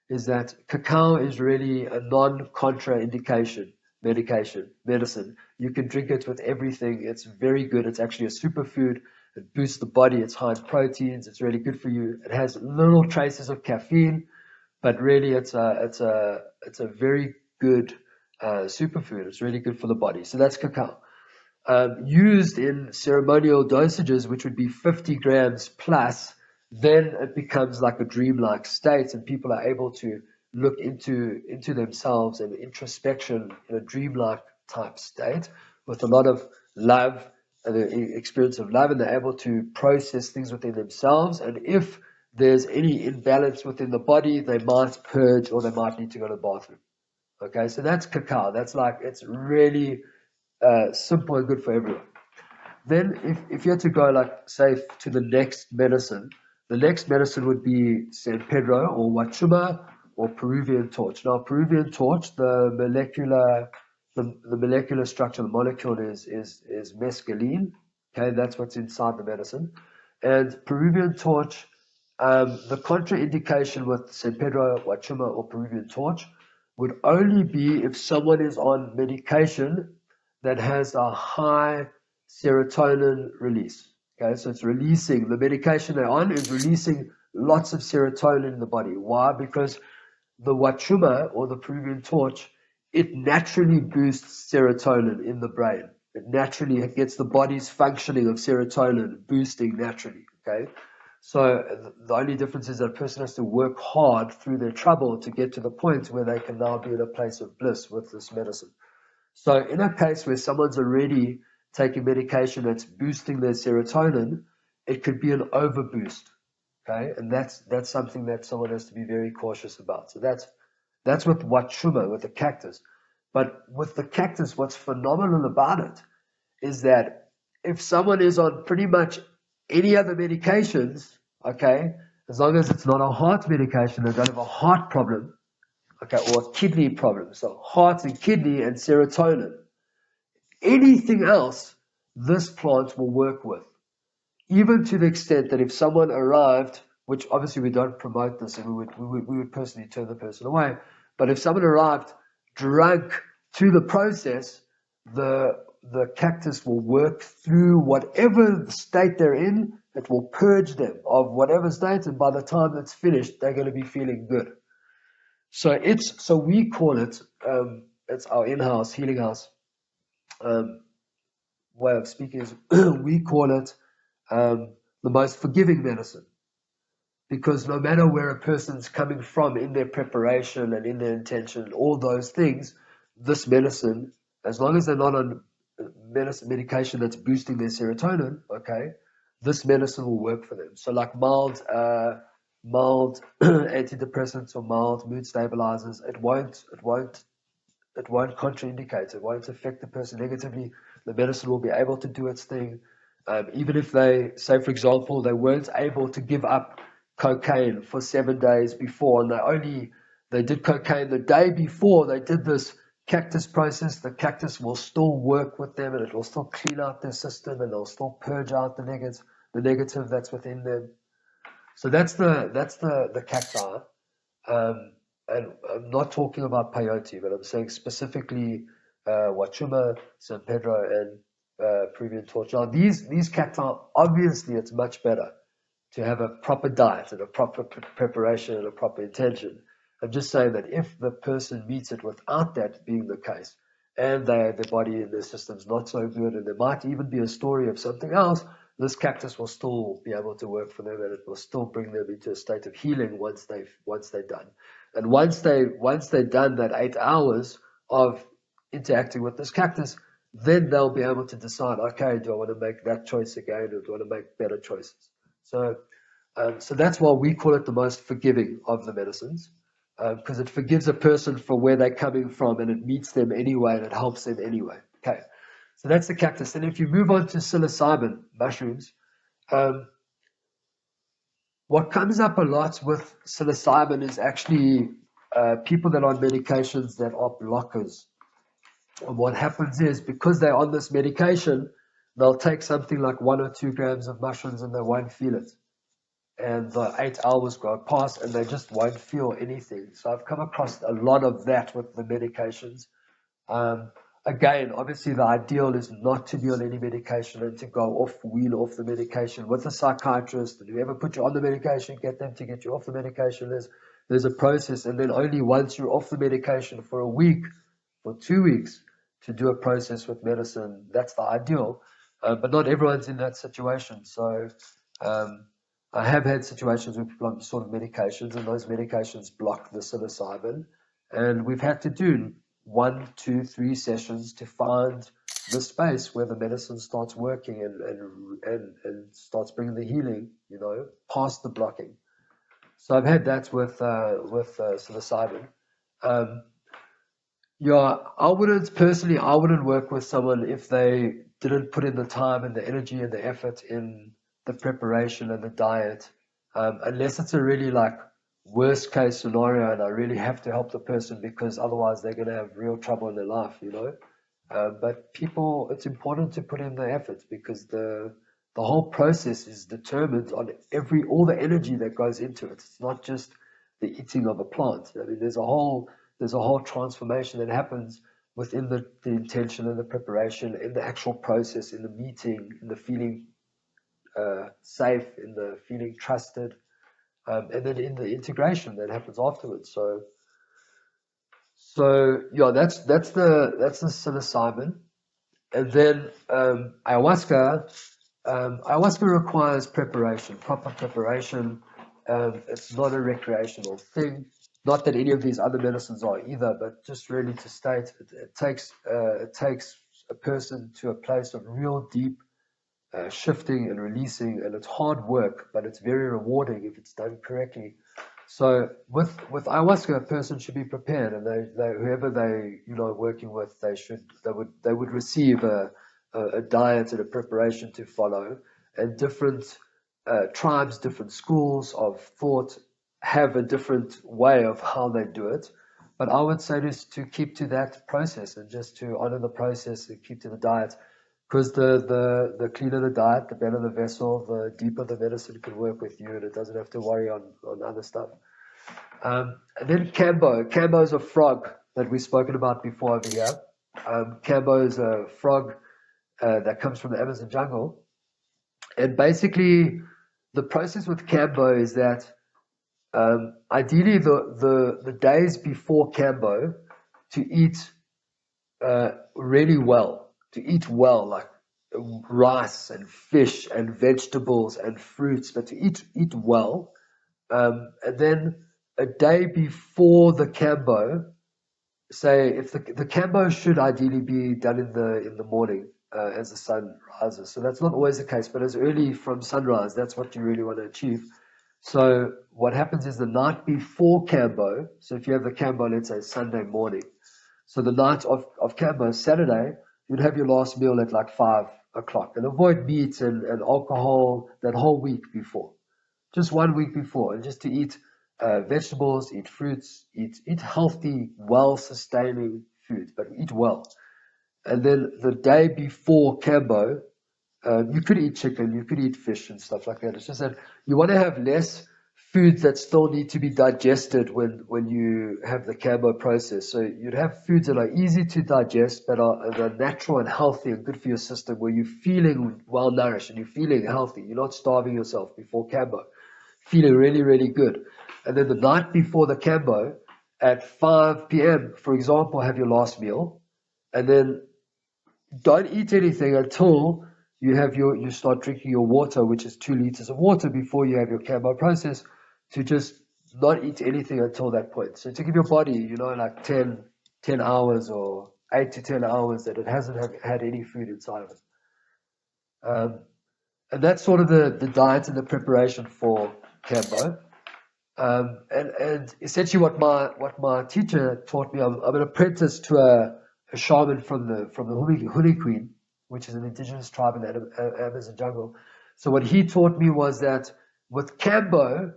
is that cacao is really a non-contraindication medicine. You can drink it with everything. It's very good. It's actually a superfood. It boosts the body. It's high in proteins. It's really good for you. It has little traces of caffeine, but really it's a very good superfood. It's really good for the body. So that's cacao. Used in ceremonial dosages, which would be 50 grams plus, then it becomes like a dreamlike state, and people are able to look into themselves and introspection in a dreamlike type state with a lot of love and the experience of love, and they're able to process things within themselves. And if there's any imbalance within the body, they might purge or they might need to go to the bathroom. Okay, so that's cacao. That's like, it's really simple and good for everyone. Then if you had to go like say to the next medicine would be San Pedro or Wachuma or Peruvian torch. Now Peruvian torch, the molecular structure, the molecule is mescaline. Okay, that's what's inside the medicine. And Peruvian torch, the contraindication with San Pedro, Wachuma, or Peruvian torch would only be if someone is on medication that has a high serotonin release. Okay, so it's releasing, the medication they're on is releasing lots of serotonin in the body. Why? Because the Wachuma or the Peruvian torch, it naturally boosts serotonin in the brain. It naturally gets the body's functioning of serotonin boosting naturally. Okay, so the only difference is that a person has to work hard through their trouble to get to the point where they can now be in a place of bliss with this medicine. So in a case where someone's already taking medication that's boosting their serotonin, it could be an overboost. Okay, and that's something that someone has to be very cautious about. So that's with Wachuma, with the cactus. But with the cactus, what's phenomenal about it is that if someone is on pretty much any other medications, okay, as long as it's not a heart medication, they don't have a heart problem, okay, or a kidney problem. So heart and kidney and serotonin. Anything else, this plant will work with. Even to the extent that if someone arrived, which obviously we don't promote this, and we would personally turn the person away, but if someone arrived drunk to the process, the cactus will work through whatever state they're in. It will purge them of whatever state, and by the time it's finished, they're going to be feeling good. So we call it, it's our in-house healing house way of speaking is we call it the most forgiving medicine, because no matter where a person's coming from in their preparation and in their intention, all those things, this medicine, as long as they're not on medication that's boosting their serotonin, okay, this medicine will work for them. So like mild antidepressants or mild mood stabilizers, it won't contraindicate. It won't affect the person negatively. The medicine will be able to do its thing. Even if they, say for example, they weren't able to give up cocaine for 7 days before, and they did cocaine the day before they did this cactus process, the cactus will still work with them, and it will still clean out their system, and they'll still purge out the negative that's within them. So that's the cacti. Um, and I'm not talking about peyote, but I'm saying specifically Wachuma, San Pedro, and Peruvian torch. Now, these cacti, obviously, it's much better to have a proper diet and a proper preparation and a proper intention. I'm just saying that if the person meets it without that being the case, and their body and their system's not so good, and there might even be a story of something else, this cactus will still be able to work for them, and it will still bring them into a state of healing once they're done. And once they're done that 8 hours of interacting with this cactus, then they'll be able to decide, okay, do I want to make that choice again, or do I want to make better choices? So that's why we call it the most forgiving of the medicines, because it forgives a person for where they're coming from, and it meets them anyway, and it helps them anyway. Okay, so that's the cactus. And if you move on to psilocybin mushrooms, what comes up a lot with psilocybin is actually people that are on medications that are blockers. And what happens is, because they're on this medication, they'll take something like 1 or 2 grams of mushrooms and they won't feel it. And the 8 hours go past and they just won't feel anything. So I've come across a lot of that with the medications. Again, obviously the ideal is not to be on any medication and to go off the medication with a psychiatrist, and whoever put you on the medication, get them to get you off the medication. There's a process, and then only once you're off the medication for a week, for 2 weeks, to do a process with medicine. That's the ideal, but not everyone's in that situation. So I have had situations where people are on sort of medications, and those medications block the psilocybin, and we've had to do 1, 2, 3 sessions to find the space where the medicine starts working and starts bringing the healing, past the blocking. So I've had that with psilocybin. Yeah, I wouldn't work with someone if they didn't put in the time and the energy and the effort in the preparation and the diet, unless it's a really like worst case scenario and I really have to help the person, because otherwise they're going to have real trouble in their life. But people, it's important to put in the effort, because the whole process is determined on all the energy that goes into it. It's not just the eating of a plant. I mean, there's a whole transformation that happens within the intention and the preparation, in the actual process, in the meeting, in the feeling safe, in the feeling trusted, and then in the integration that happens afterwards. So yeah, that's the psilocybin. And then ayahuasca. Ayahuasca requires preparation, proper preparation. It's not a recreational thing. Not that any of these other medicines are either, but just really to state, it takes a person to a place of real deep shifting and releasing, and it's hard work, but it's very rewarding if it's done correctly. So with ayahuasca, a person should be prepared, and whoever they working with, they would receive a diet and a preparation to follow, and different tribes, different schools of thought have a different way of how they do it. But I would say just to keep to that process and just to honor the process and keep to the diet, because the cleaner the diet, the better the vessel, the deeper the medicine can work with you, and it doesn't have to worry on other stuff. And then Kambo. Kambo is a frog that we've spoken about before over here. Kambo is a frog that comes from the Amazon jungle. And basically, the process with Kambo is that ideally the days before Kambo, to eat really well, like rice and fish and vegetables and fruits, but to eat well. And then a day before the Kambo, say if the cambo should ideally be done in the morning as the sun rises. So that's not always the case, but as early from sunrise, that's what you really want to achieve. So what happens is the night before cambo. So if you have the cambo, let's say Sunday morning. So the night of cambo, Saturday, you'd have your last meal at like 5 o'clock, and avoid meat and alcohol that whole week before, just 1 week before, and just to eat vegetables, eat fruits, eat healthy, well-sustaining foods, but eat well. And then the day before Cambo, you could eat chicken, you could eat fish and stuff like that. It's just that you want to have less foods that still need to be digested when you have the Cambo process. So you'd have foods that are easy to digest, but are natural and healthy and good for your system, where you're feeling well nourished and you're feeling healthy. You're not starving yourself before Cambo, feeling really, really good. And then the night before the Cambo, at 5 p.m., for example, have your last meal, and then don't eat anything until you start drinking your water, which is 2 liters of water before you have your Cambo process, to just not eat anything until that point. So to give your body, like 10 hours or 8 to 10 hours that it hasn't had any food inside of it. And that's sort of the diet and the preparation for Cambo. And essentially what my teacher taught me, I'm an apprentice to a shaman from the Huni Queen, which is an indigenous tribe in the Amazon jungle. So what he taught me was that with Cambo,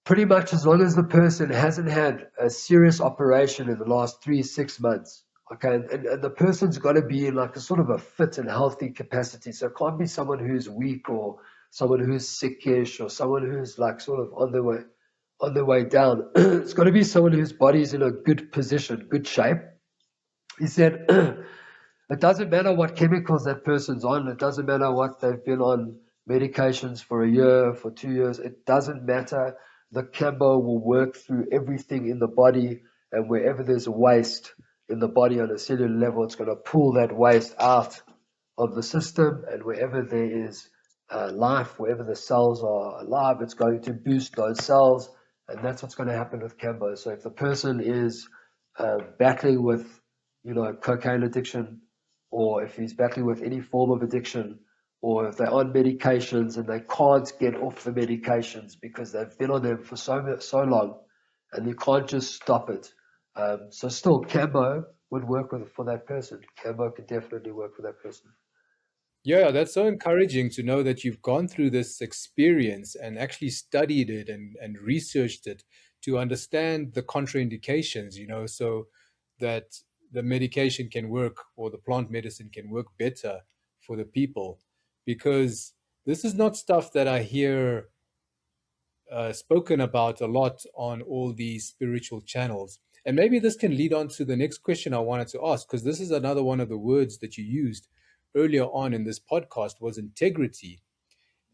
pretty much as long as the person hasn't had a serious operation in the last 3 6 months, okay, and the person's got to be in like a sort of a fit and healthy capacity. So it can't be someone who's weak or someone who's sickish or someone who's like sort of on their way down. It's got to be someone whose body's in a good position, good shape. He said, it doesn't matter what chemicals that person's on. It doesn't matter what they've been on medications for a year, for 2 years. It doesn't matter. The Cambo will work through everything in the body, and wherever there's a waste in the body on a cellular level, it's going to pull that waste out of the system. And wherever there is life, wherever the cells are alive, it's going to boost those cells. And that's what's going to happen with Cambo. So if the person is battling with, cocaine addiction, or if he's battling with any form of addiction, or if they're on medications and they can't get off the medications because they've been on them for so long, and you can't just stop it. So still, Cambo would work for that person. Cambo can definitely work for that person. Yeah, that's so encouraging to know that you've gone through this experience and actually studied it and researched it to understand the contraindications, so that the medication can work or the plant medicine can work better for the people. Because this is not stuff that I hear spoken about a lot on all these spiritual channels. And maybe this can lead on to the next question I wanted to ask, because this is another one of the words that you used earlier on in this podcast was integrity.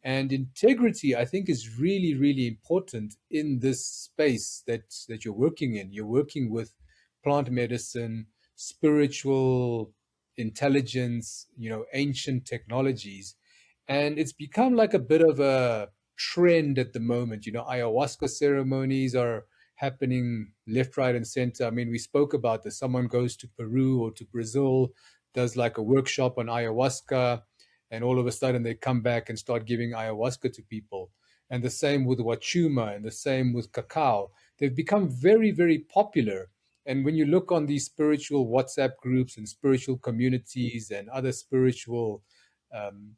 And integrity, I think, is really, really important in this space that you're working in. You're working with plant medicine, spiritual intelligence, ancient technologies. And it's become like a bit of a trend at the moment. Ayahuasca ceremonies are happening left, right, and center. I mean, we spoke about this. Someone goes to Peru or to Brazil, does like a workshop on ayahuasca, and all of a sudden they come back and start giving ayahuasca to people. And the same with wachuma, and the same with cacao. They've become very, very popular. And when you look on these spiritual WhatsApp groups and spiritual communities and other spiritual um,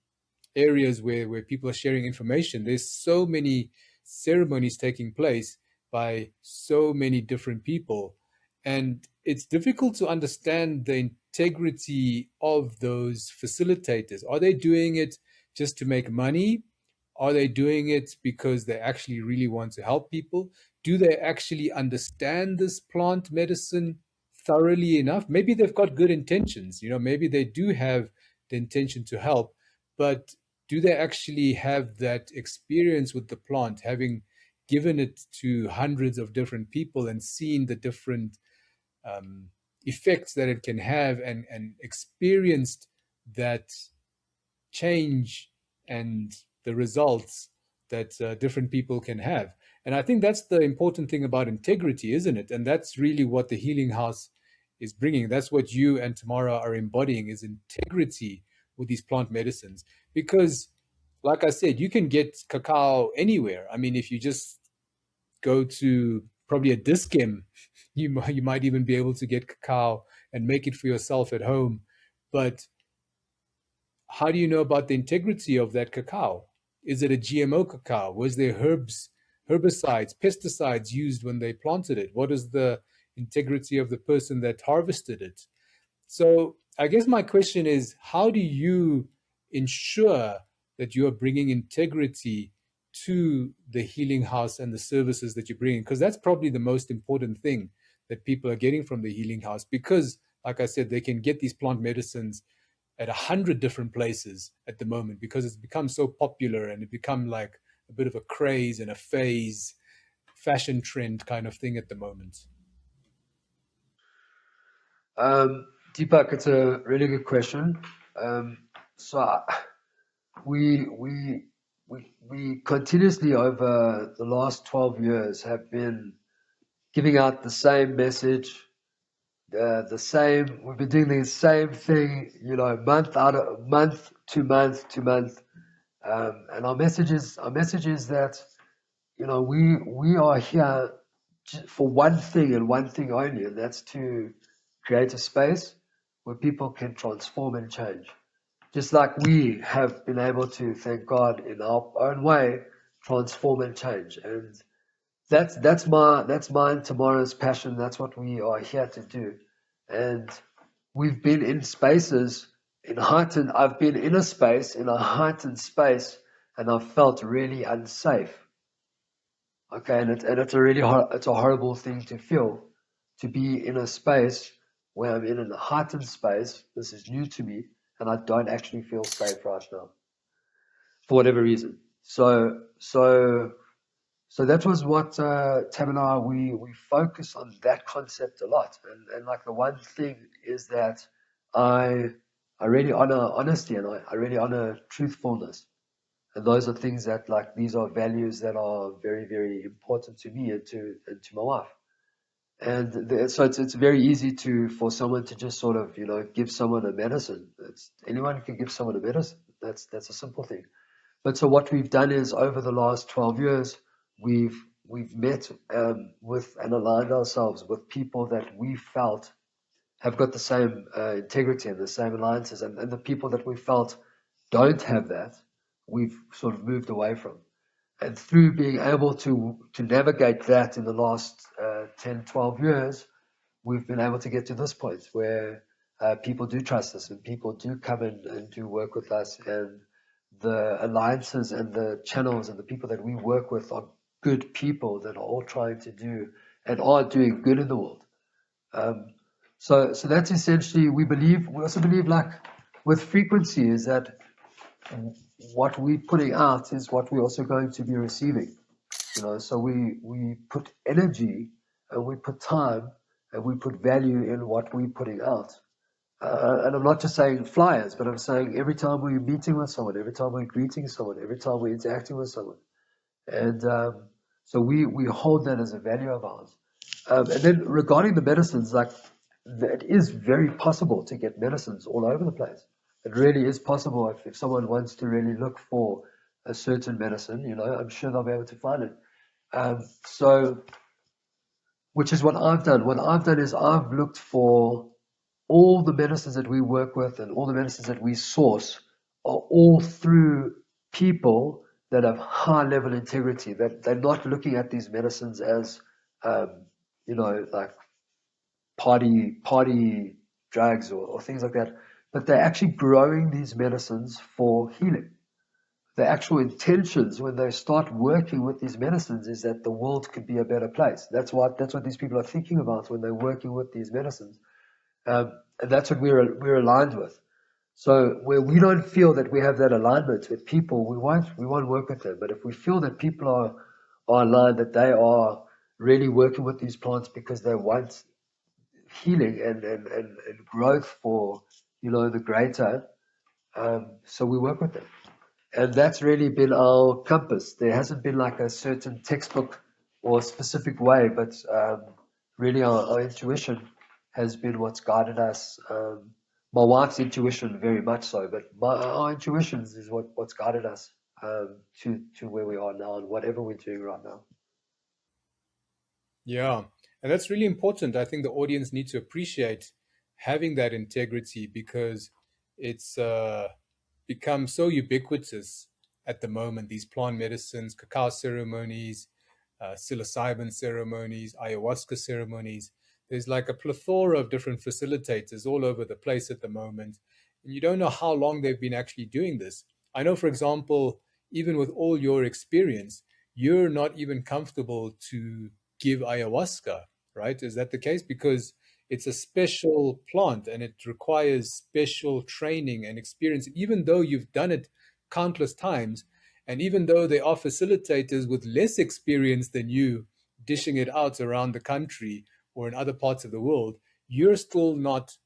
areas where people are sharing information, there's so many ceremonies taking place by so many different people. And it's difficult to understand the integrity of those facilitators. Are they doing it just to make money? Are they doing it because they actually really want to help people? Do they actually understand this plant medicine thoroughly enough? Maybe they've got good intentions. Maybe they do have the intention to help, but do they actually have that experience with the plant, having given it to hundreds of different people and seen the different um, effects that it can have, and experienced that change and the results that different people can have. And I think that's the important thing about integrity, isn't it? And that's really what the Healing House is bringing. That's what you and Tamara are embodying, is integrity with these plant medicines. Because, like I said, you can get cacao anywhere. I mean, if you just go to probably a dischem, you might even be able to get cacao and make it for yourself at home. But how do you know about the integrity of that cacao? Is it a GMO cacao? Was there herbicides, pesticides used when they planted it? What is the integrity of the person that harvested it? So I guess my question is, how do you ensure that you are bringing integrity to the Healing House and the services that you're bringing? Because that's probably the most important thing that people are getting from the Healing House. Because, like I said, they can get these plant medicines at 100 different places at the moment, because it's become so popular and it become like a bit of a craze and a phase, fashion trend kind of thing at the moment. Deepak, it's a really good question. So we continuously over the last 12 years have been giving out the same message, we've been doing the same thing, month to month to month. And our message is that, we are here for one thing and one thing only, and that's to create a space where people can transform and change. Just like we have been able to, thank God, in our own way, transform and change. And that's mine, tomorrow's passion. That's what we are here to do. And we've been in spaces I've been in a space, in a heightened space, and I've felt really unsafe. Okay, and it's a really it's a horrible thing to feel, to be in a space where I'm in a heightened space. This is new to me, and I don't actually feel safe right now, for whatever reason. So that was what Tam and I, we focus on that concept a lot, and like the one thing is that I I really honor honesty, and I really honor truthfulness. And those are things that, like, these are values that are very, very important to me and to my wife. And so it's very easy for someone to just sort of, give someone a medicine. Anyone can give someone a medicine. That's a simple thing. But so what we've done is, over the last 12 years, we've met with and aligned ourselves with people that we felt have got the same integrity and the same alliances, and the people that we felt don't have that, we've sort of moved away from. And through being able to navigate that in the last 10, 12 years, we've been able to get to this point where people do trust us, and people do come in and do work with us, and the alliances and the channels and the people that we work with are good people that are all trying to do and are doing good in the world. So that's essentially, we also believe, like, with frequency, is that what we're putting out is what we're also going to be receiving. So we put energy, and we put time, and we put value in what we're putting out. And I'm not just saying flyers, but I'm saying every time we're meeting with someone, every time we're greeting someone, every time we're interacting with someone. And so we hold that as a value of ours. And then regarding the medicines, like, it is very possible to get medicines all over the place. It really is possible. If someone wants to really look for a certain medicine, I'm sure they'll be able to find it. So, which is what I've done. What I've done is, I've looked for all the medicines that we work with, and all the medicines that we source are all through people that have high level integrity, that they're not looking at these medicines as, like party drugs or things like that, but they're actually growing these medicines for healing. The actual intentions when they start working with these medicines is that the world could be a better place. That's what these people are thinking about when they're working with these medicines. And that's what we're aligned with. So where we don't feel that we have that alignment with people, we won't work with them. But if we feel that people are aligned, that they are really working with these plants because they want healing and growth for, the greater, so we work with them. And that's really been our compass. There hasn't been like a certain textbook or specific way, but really our intuition has been what's guided us. My wife's intuition very much so, but our intuitions is what's guided us to where we are now and whatever we're doing right now. Yeah, and that's really important. I think the audience needs to appreciate having that integrity because it's become so ubiquitous at the moment. These plant medicines, cacao ceremonies, psilocybin ceremonies, ayahuasca ceremonies. There's like a plethora of different facilitators all over the place at the moment. And you don't know how long they've been actually doing this. I know, for example, even with all your experience, you're not even comfortable to give ayahuasca, right? Is that the case? Because it's a special plant and it requires special training and experience. Even though you've done it countless times, and even though there are facilitators with less experience than you dishing it out around the country or in other parts of the world, you're still not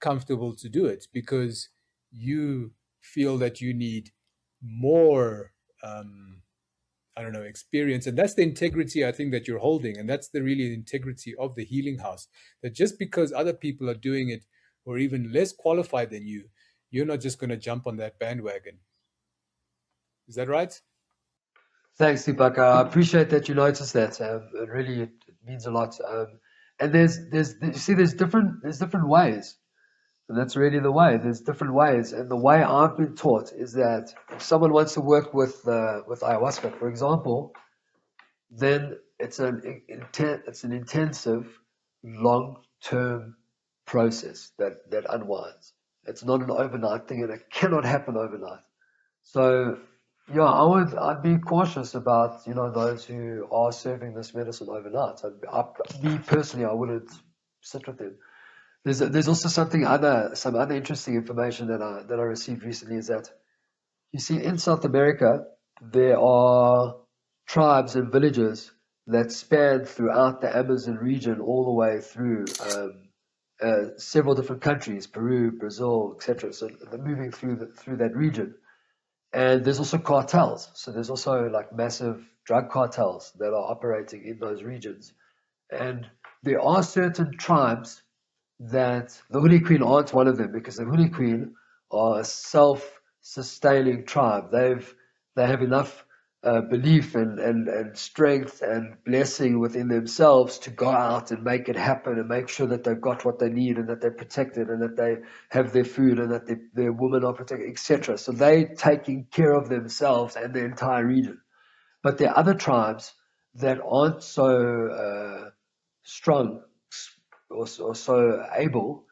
comfortable to do it because you feel that you need more I don't know, experience. And that's the integrity I think that you're holding. And that's the really integrity of the healing house. That just because other people are doing it or even less qualified than you, you're not just going to jump on that bandwagon. Is that right? Thanks, Deepak. I appreciate that you noticed that. It means a lot. And you see, there's different ways. And that's really the way. There's different ways, and the way I've been taught is that if someone wants to work with ayahuasca, for example, then it's an intensive, long-term process that unwinds. It's not an overnight thing, and it cannot happen overnight. So, yeah, I'd be cautious about those who are serving this medicine overnight. Me personally, I wouldn't sit with them. There's also some other interesting information that I received recently is that you see in South America there are tribes and villages that span throughout the Amazon region all the way through several different countries, Peru, Brazil, etc. So they're moving through that region, and there's also cartels. So there's also like massive drug cartels that are operating in those regions, and there are certain tribes that the Huli Queen aren't one of them because the Huli Queen are a self-sustaining tribe. They have enough belief and strength and blessing within themselves to go out and make it happen and make sure that they've got what they need and that they're protected and that they have their food and that their women are protected, etc. So they're taking care of themselves and the entire region. But there are other tribes that aren't so strong or so able,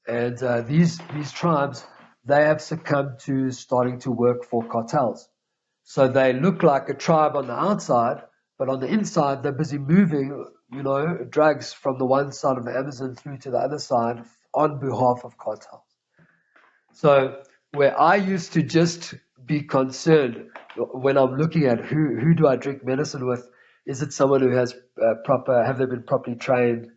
and these tribes they have succumbed to starting to work for cartels. So they look like a tribe on the outside, but on the inside they're busy moving, drugs from the one side of the Amazon through to the other side on behalf of cartels. So where I used to just be concerned when I'm looking at who do I drink medicine with, is it someone who has have they been properly trained?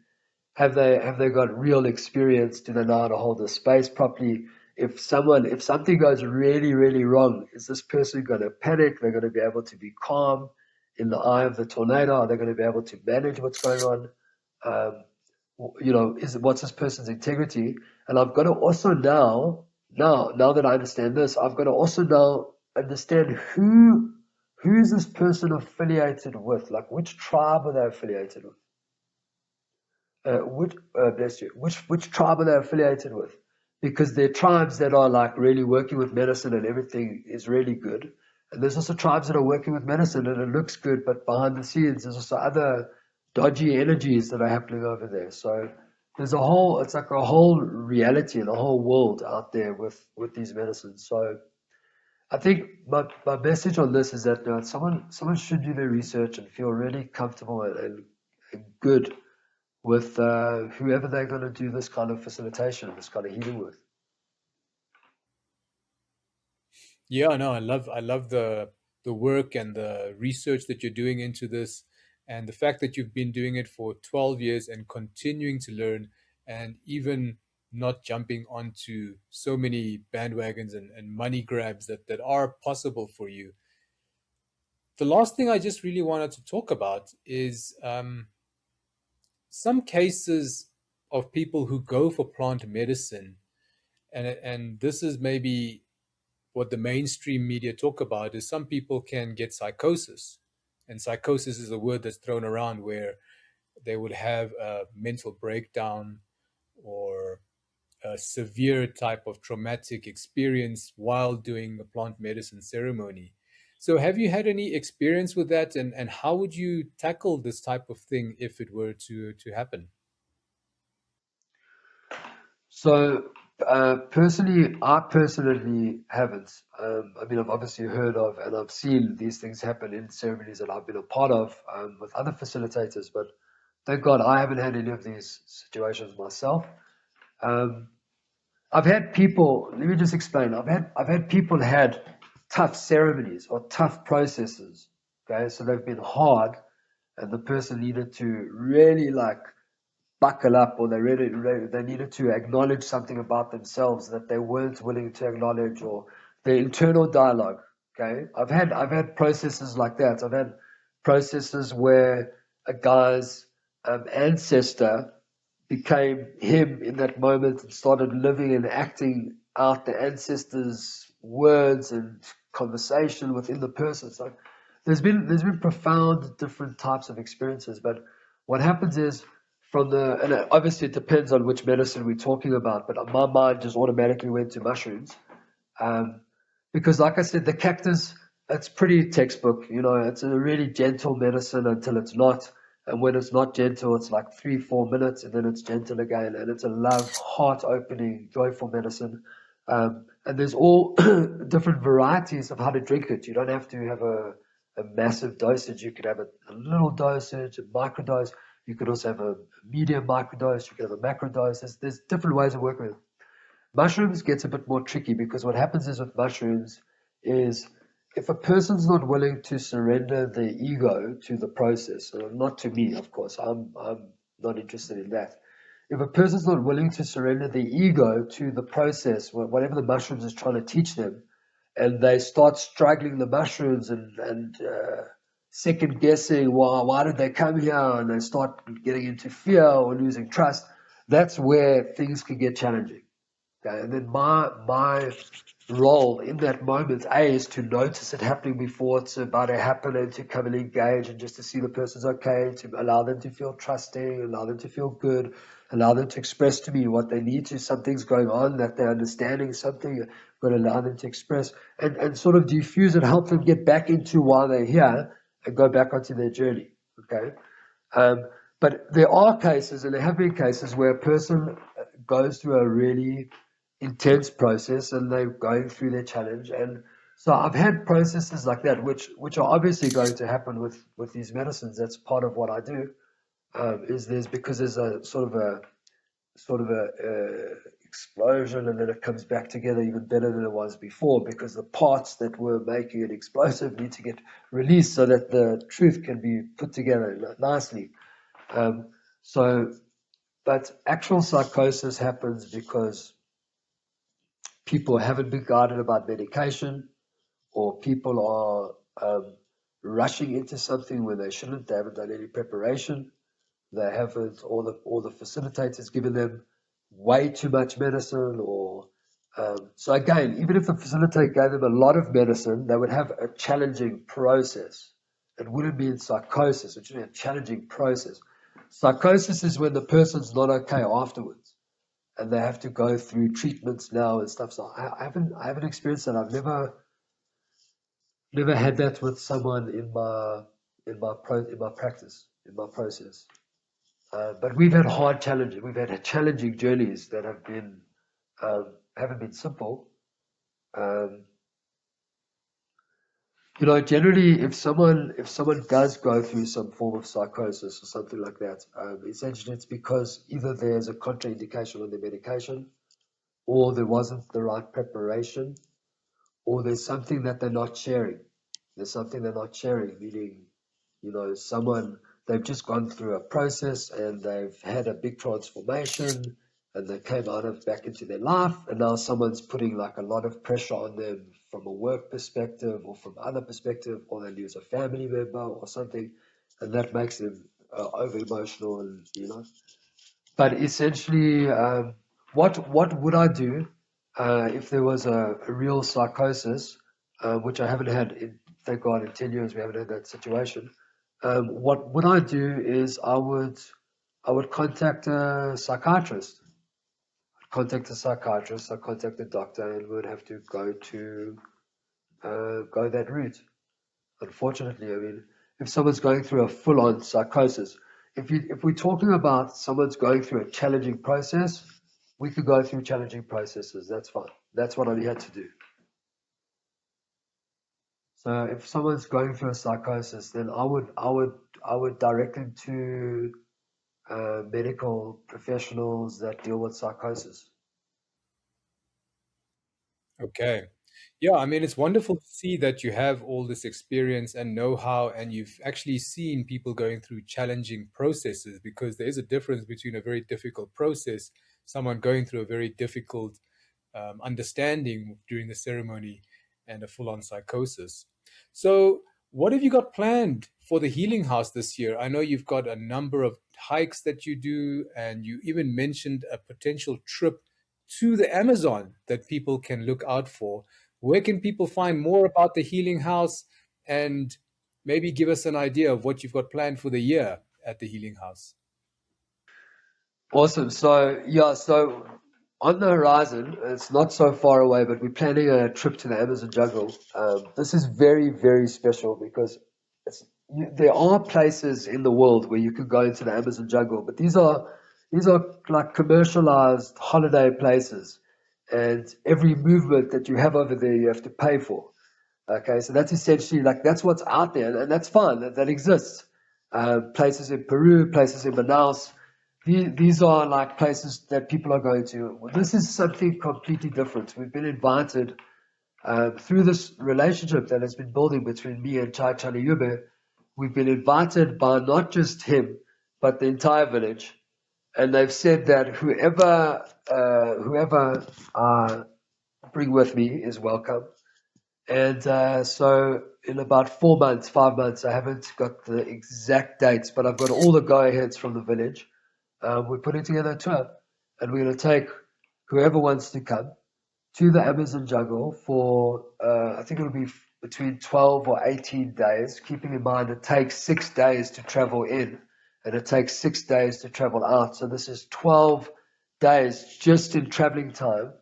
Have they got real experience? Do they know how to hold the space properly? If something goes really, really wrong, is this person going to panic? They're going to be able to be calm in the eye of the tornado? Are they going to be able to manage what's going on? Um, what's this person's integrity? And I've got to also now that I understand this, I've got to also now understand who's this person affiliated with? Like which tribe are they affiliated with? Bless you, which tribe are they affiliated with? Because there are tribes that are like really working with medicine and everything is really good. And there's also tribes that are working with medicine and it looks good, but behind the scenes there's also other dodgy energies that are happening over there. So it's like a whole reality and a whole world out there with these medicines. So I think my message on this is that someone should do their research and feel really comfortable and good with whoever they're going to do this kind of facilitation, this kind of healing with. Yeah, no, I love the work and the research that you're doing into this and the fact that you've been doing it for 12 years and continuing to learn and even not jumping onto so many bandwagons and money grabs that are possible for you. The last thing I just really wanted to talk about is some cases of people who go for plant medicine, and this is maybe what the mainstream media talk about, is some people can get psychosis. And psychosis is a word that's thrown around, where they would have a mental breakdown or a severe type of traumatic experience while doing the plant medicine ceremony. So have you had any experience with that, and how would you tackle this type of thing if it were to happen? So, I personally haven't. I mean, I've obviously heard of and I've seen these things happen in ceremonies that I've been a part of with other facilitators, but thank God I haven't had any of these situations myself. Um, I've had people, let me just explain. I've had people had tough ceremonies or tough processes. Okay, so they've been hard, and the person needed to really like buckle up, or they needed to acknowledge something about themselves that they weren't willing to acknowledge, or their internal dialogue. Okay, I've had processes like that. I've had processes where a guy's ancestor became him in that moment and started living and acting out the ancestors' words and conversation within the person. So there's been profound different types of experiences, but what happens is and obviously it depends on which medicine we're talking about, but my mind just automatically went to mushrooms. Um, because like I said, the cactus, it's pretty textbook, it's a really gentle medicine until it's not. And when it's not gentle, it's like 3, 4 minutes and then it's gentle again. And it's a love, heart opening, joyful medicine. And there's all different varieties of how to drink it. You don't have to have a massive dosage. You could have a little dosage, a microdose. You could also have a medium microdose. You could have a macrodose. There's different ways of working with it. Mushrooms gets a bit more tricky because what happens is with mushrooms is if a person's not willing to surrender their ego to the process, not to me, of course, I'm not interested in that. If a person's not willing to surrender their ego to the process, whatever the mushrooms is trying to teach them, and they start struggling the mushrooms and second guessing why did they come here, and they start getting into fear or losing trust, that's where things can get challenging. Okay, and then my role in that moment, is to notice it happening before it's about to happen and to come and engage and just to see the person's okay, to allow them to feel trusting, allow them to feel good, allow them to express to me what they need to. Something's going on that they're understanding something, but allow them to express and sort of diffuse it, help them get back into why they're here and go back onto their journey. Okay. Um, but there are cases, and there have been cases, where a person goes through a really intense process and they're going through their challenge. And so I've had processes like that, which are obviously going to happen with these medicines. That's part of what I do. Because there's a sort of a explosion, and then it comes back together even better than it was before, because the parts that were making it explosive need to get released so that the truth can be put together nicely. Um, so, but actual psychosis happens because people haven't been guided about medication, or people are rushing into something when they shouldn't. They haven't done any preparation. They haven't, or the facilitators given them way too much medicine, or so again, even if the facilitator gave them a lot of medicine, they would have a challenging process. It wouldn't be in psychosis, which would be a challenging process. Psychosis is when the person's not okay afterwards, and they have to go through treatments now and stuff. So I haven't experienced that. I've never had that with someone in my practice, in my process. But we've had hard challenges. We've had challenging journeys that haven't been simple. Um, generally, if someone does go through some form of psychosis or something like that, essentially it's because either there's a contraindication on the medication, or there wasn't the right preparation, or there's something that they're not sharing. There's something they're not sharing, meaning, someone, they've just gone through a process and they've had a big transformation, and they came back into their life, and now someone's putting like a lot of pressure on them from a work perspective or from other perspective, or they lose a family member or something, and that makes them over emotional, and But essentially, what would I do if there was a real psychosis, which I haven't had, thank God, in 10 years we haven't had that situation. What would I do is I would contact a psychiatrist. I contact a doctor, and we would have to go that route. Unfortunately, I mean, if someone's going through a full-on psychosis, if we're talking about someone's going through a challenging process, we could go through challenging processes. That's fine. That's what I'm here to do. So if someone's going through a psychosis, then I would direct them to medical professionals that deal with psychosis. Okay. Yeah, I mean, it's wonderful to see that you have all this experience and know-how, and you've actually seen people going through challenging processes, because there is a difference between a very difficult process, someone going through a very difficult understanding during the ceremony, and a full-on psychosis. So, what have you got planned for the Healing House this year? I know you've got a number of hikes that you do, and you even mentioned a potential trip to the Amazon that people can look out for. Where can people find more about the Healing House, and maybe give us an idea of what you've got planned for the year at the Healing House? Awesome. So yeah, so on the horizon, it's not so far away, but we're planning a trip to the Amazon jungle. This is very, very special because there are places in the world where you can go into the Amazon jungle, but these are like commercialized holiday places, and every movement that you have over there, you have to pay for. Okay, so that's essentially like that's what's out there, and that's fine. That exists. Places in Peru, places in Manaus. These are like places that people are going to. Well, this is something completely different. We've been invited through this relationship that has been building between me and Chai Chaniyube. We've been invited by not just him, but the entire village, and they've said that whoever I bring with me is welcome. And so in about 4 months, 5 months, I haven't got the exact dates, but I've got all the go-aheads from the village. We're putting together a tour, and we're going to take whoever wants to come to the Amazon jungle for, I think it'll be between 12 or 18 days, keeping in mind it takes 6 days to travel in, and it takes 6 days to travel out. So this is 12 days just in traveling time.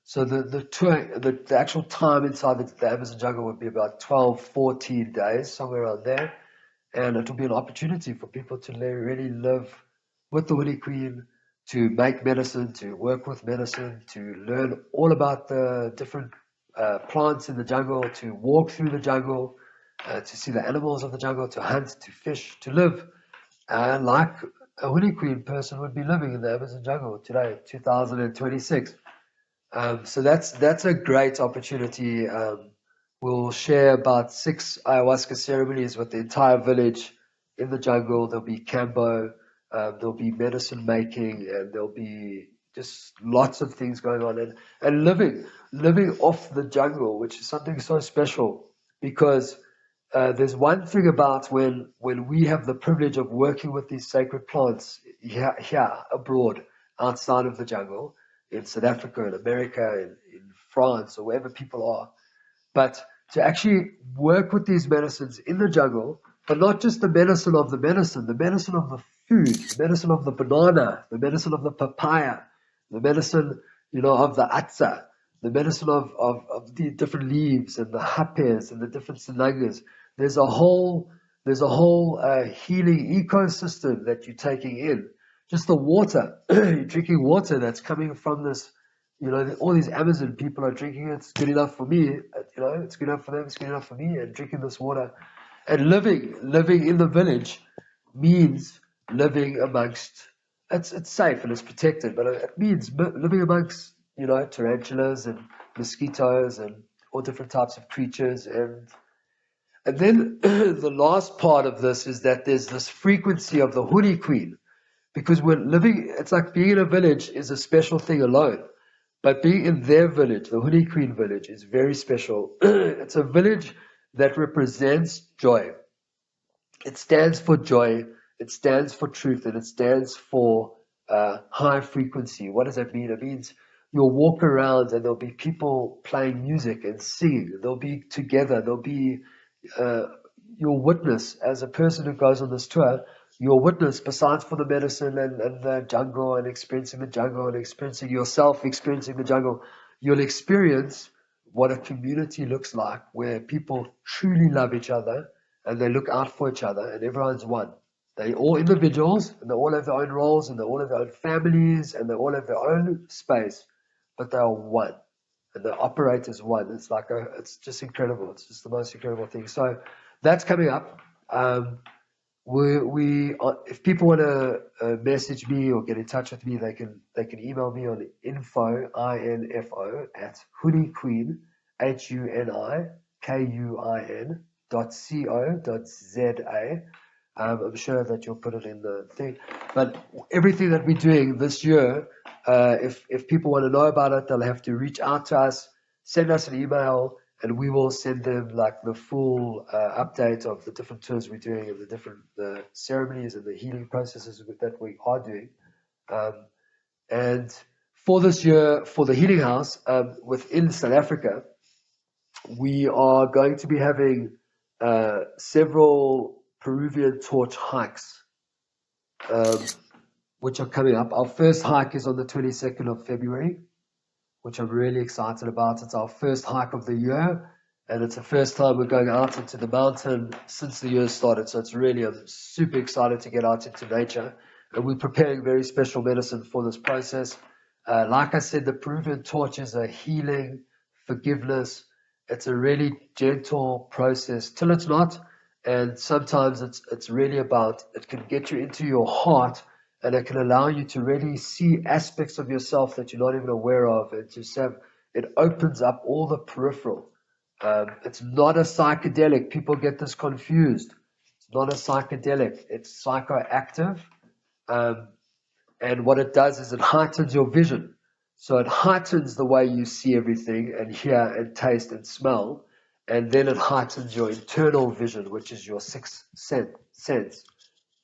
So the tour, the actual time inside the Amazon jungle would be about 12, 14 days, somewhere around there. And it will be an opportunity for people to really live with the Willy Queen, to make medicine, to work with medicine, to learn all about the different plants in the jungle, to walk through the jungle, to see the animals of the jungle, to hunt, to fish, to live like a Willy Queen person would be living in the Amazon jungle today, 2026. So that's a great opportunity. We'll share about 6 ayahuasca ceremonies with the entire village in the jungle. There'll be cambo, there'll be medicine making, and there'll be just lots of things going on, and living off the jungle, which is something so special because there's one thing about when we have the privilege of working with these sacred plants here abroad, outside of the jungle, in South Africa, in America, in France, or wherever people are. But to actually work with these medicines in the jungle, but not just the medicine of the medicine of the food, the medicine of the banana, the medicine of the papaya, the medicine, of the atza, the medicine of the different leaves and the hapes and the different sanangas. There's a whole healing ecosystem that you're taking in. Just the water, you're drinking water that's coming from this, all these Amazon people are drinking it. It's good enough for me, it's good enough for them, it's good enough for me, and drinking this water. And living in the village means living amongst, it's safe and it's protected, but it means living amongst, tarantulas and mosquitoes and all different types of creatures. And then the last part of this is that there's this frequency of the Honey Queen. because we're living, it's like being in a village is a special thing alone. But being in their village, the Honey Queen village, is very special. It's a village that represents joy. It stands for joy, it stands for truth, and it stands for high frequency. What does that mean? It means you'll walk around and there'll be people playing music and singing. They'll be together. There'll be uh, your witness as a person who goes on this tour. Your witness, besides for the medicine and the jungle and experiencing the jungle and experiencing yourself, experiencing the jungle, you'll experience what a community looks like where people truly love each other and they look out for each other and everyone's one. They're all individuals and they all have their own roles and they all have their own families and they all have their own space, but they are one and they operate as one. It's just incredible. It's just the most incredible thing. So that's coming up. If people want to message me or get in touch with me, they can email me on info at honeyqueen HUNIQUIN.co.za. I'm sure that you'll put it in the thing. But everything that we're doing this year, if people want to know about it, they'll have to reach out to us, send us an email, and we will send them like the full update of the different tours we're doing and the different ceremonies and the healing processes that we are doing. And for this year, for the Healing House within South Africa, we are going to be having several Peruvian torch hikes, which are coming up. Our first hike is on the 22nd of February, which I'm really excited about. It's our first hike of the year, and it's the first time we're going out into the mountain since the year started. So I'm super excited to get out into nature, and we're preparing very special medicine for this process. Like I said, the Peruvian torch is a healing, forgiveness. It's a really gentle process till it's not. And sometimes it's really about, it can get you into your heart and it can allow you to really see aspects of yourself that you're not even aware of. And it opens up all the peripheral. It's not a psychedelic. People get this confused. It's not a psychedelic. It's psychoactive. And what it does is it heightens your vision. So it heightens the way you see everything and hear and taste and smell. And then it heightens your internal vision, which is your sixth sense,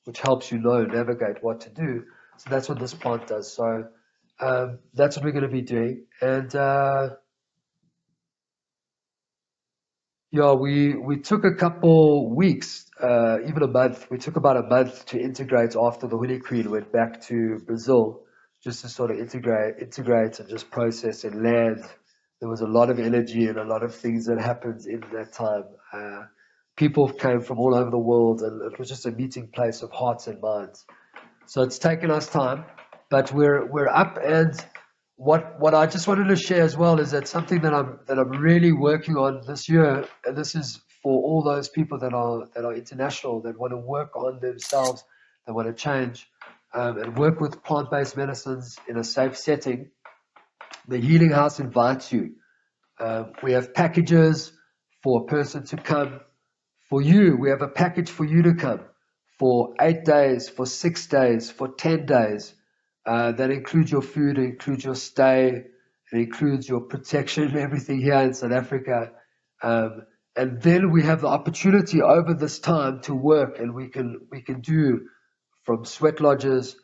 which helps you navigate what to do. So that's what this plant does. So that's what we're going to be doing. And we took a couple weeks, even a month. We took about a month to integrate after the Honey Queen went back to Brazil, just to sort of integrate and just process and land. There was a lot of energy and a lot of things that happened in that time. People came from all over the world, and it was just a meeting place of hearts and minds. So it's taken us time, but we're up. And what I just wanted to share as well is that something that I'm really working on this year, and this is for all those people that are international, that want to work on themselves, that want to change, and work with plant-based medicines in a safe setting. The Healing House invites you. We have packages for a person to come. For you, we have a package for you to come for 8 days, for 6 days, for 10 days. That includes your food, it includes your stay, it includes your protection, everything here in South Africa. And then we have the opportunity over this time to work, and we can do from sweat lodges,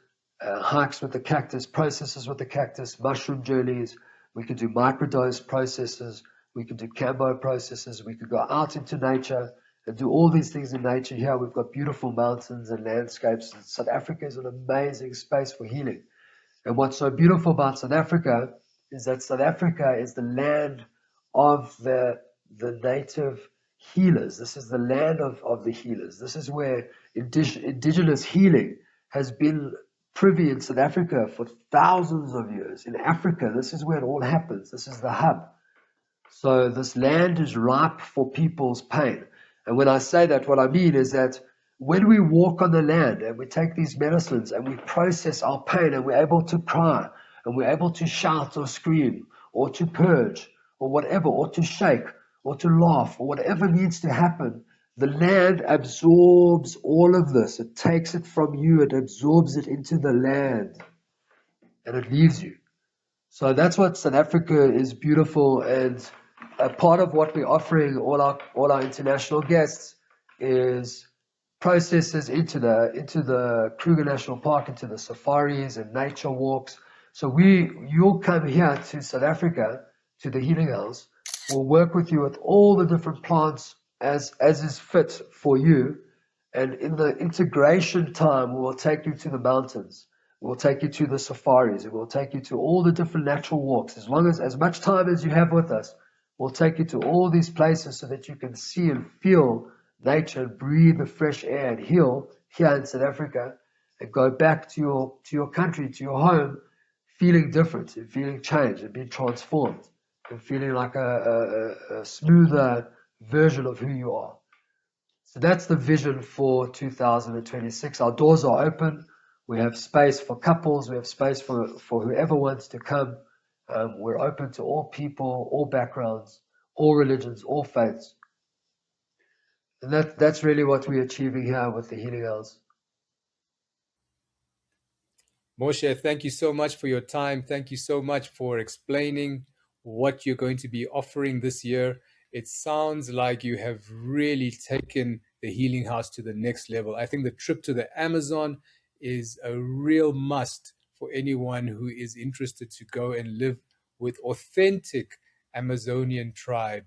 hikes with the cactus, processes with the cactus, mushroom journeys. We can do microdose processes. We can do Cambo processes. We could go out into nature and do all these things in nature. Here we've got beautiful mountains and landscapes. South Africa is an amazing space for healing. And what's so beautiful about South Africa is that South Africa is the land of the native healers. This is the land of the healers. This is where indigenous healing has been privy in South Africa for thousands of years. In Africa, this is where it all happens. This is the hub. So this land is ripe for people's pain. And when I say that, what I mean is that when we walk on the land and we take these medicines and we process our pain and we're able to cry and we're able to shout or scream or to purge or whatever, or to shake or to laugh or whatever needs to happen, the land absorbs all of this. It takes it from you, it absorbs it into the land, and it leaves you. So that's what South Africa is beautiful, and a part of what we're offering all our international guests is processes into the Kruger National Park, into the safaris and nature walks. So you'll come here to South Africa, to the Healing House. We'll work with you with all the different plants as is fit for you. And in the integration time, we will take you to the mountains. We'll take you to the safaris. We'll take you to all the different natural walks. As much time as you have with us, we'll take you to all these places so that you can see and feel nature and breathe the fresh air and heal here in South Africa, and go back to your country, to your home, feeling different and feeling changed and being transformed and feeling like a smoother version of who you are. So that's the vision for 2026. Our doors are open. We have space for couples. We have space for whoever wants to come. We're open to all people, all backgrounds, all religions, all faiths. And that's really what we're achieving here with the Healing House. Moshe, thank you so much for your time. Thank you so much for explaining what you're going to be offering this year. It sounds like you have really taken the Healing House to the next level. I think the trip to the Amazon is a real must for anyone who is interested to go and live with authentic Amazonian tribe.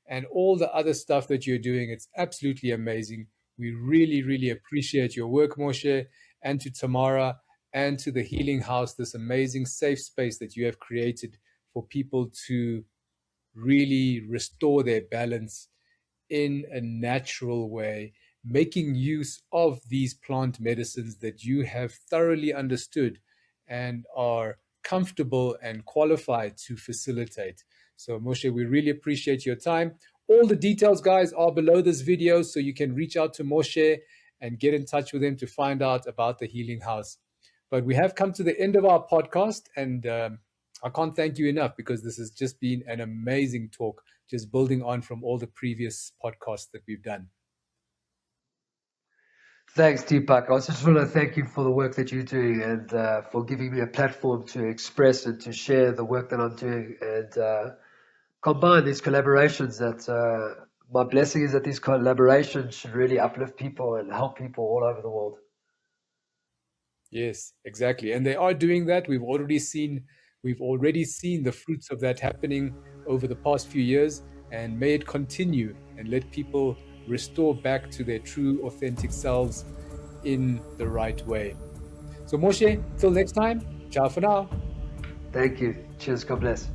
And all the other stuff that you're doing, it's absolutely amazing. We really, really appreciate your work, Moshe, and to Tamara and to the Healing House, this amazing safe space that you have created for people to really restore their balance in a natural way, making use of these plant medicines that you have thoroughly understood and are comfortable and qualified to facilitate. So Moshe, we really appreciate your time. All the details, guys, are below this video, so you can reach out to Moshe and get in touch with him to find out about the Healing House. But we have come to the end of our podcast, and I can't thank you enough, because this has just been an amazing talk, just building on from all the previous podcasts that we've done. Thanks, Deepak. I just want to thank you for the work that you're doing, and for giving me a platform to express and to share the work that I'm doing, and combine these collaborations. That my blessing is that these collaborations should really uplift people and help people all over the world. Yes, exactly. And they are doing that. We've already seen the fruits of that happening over the past few years, and may it continue, and let people restore back to their true, authentic selves in the right way. So Moshe, till next time, ciao for now. Thank you. Cheers. God bless.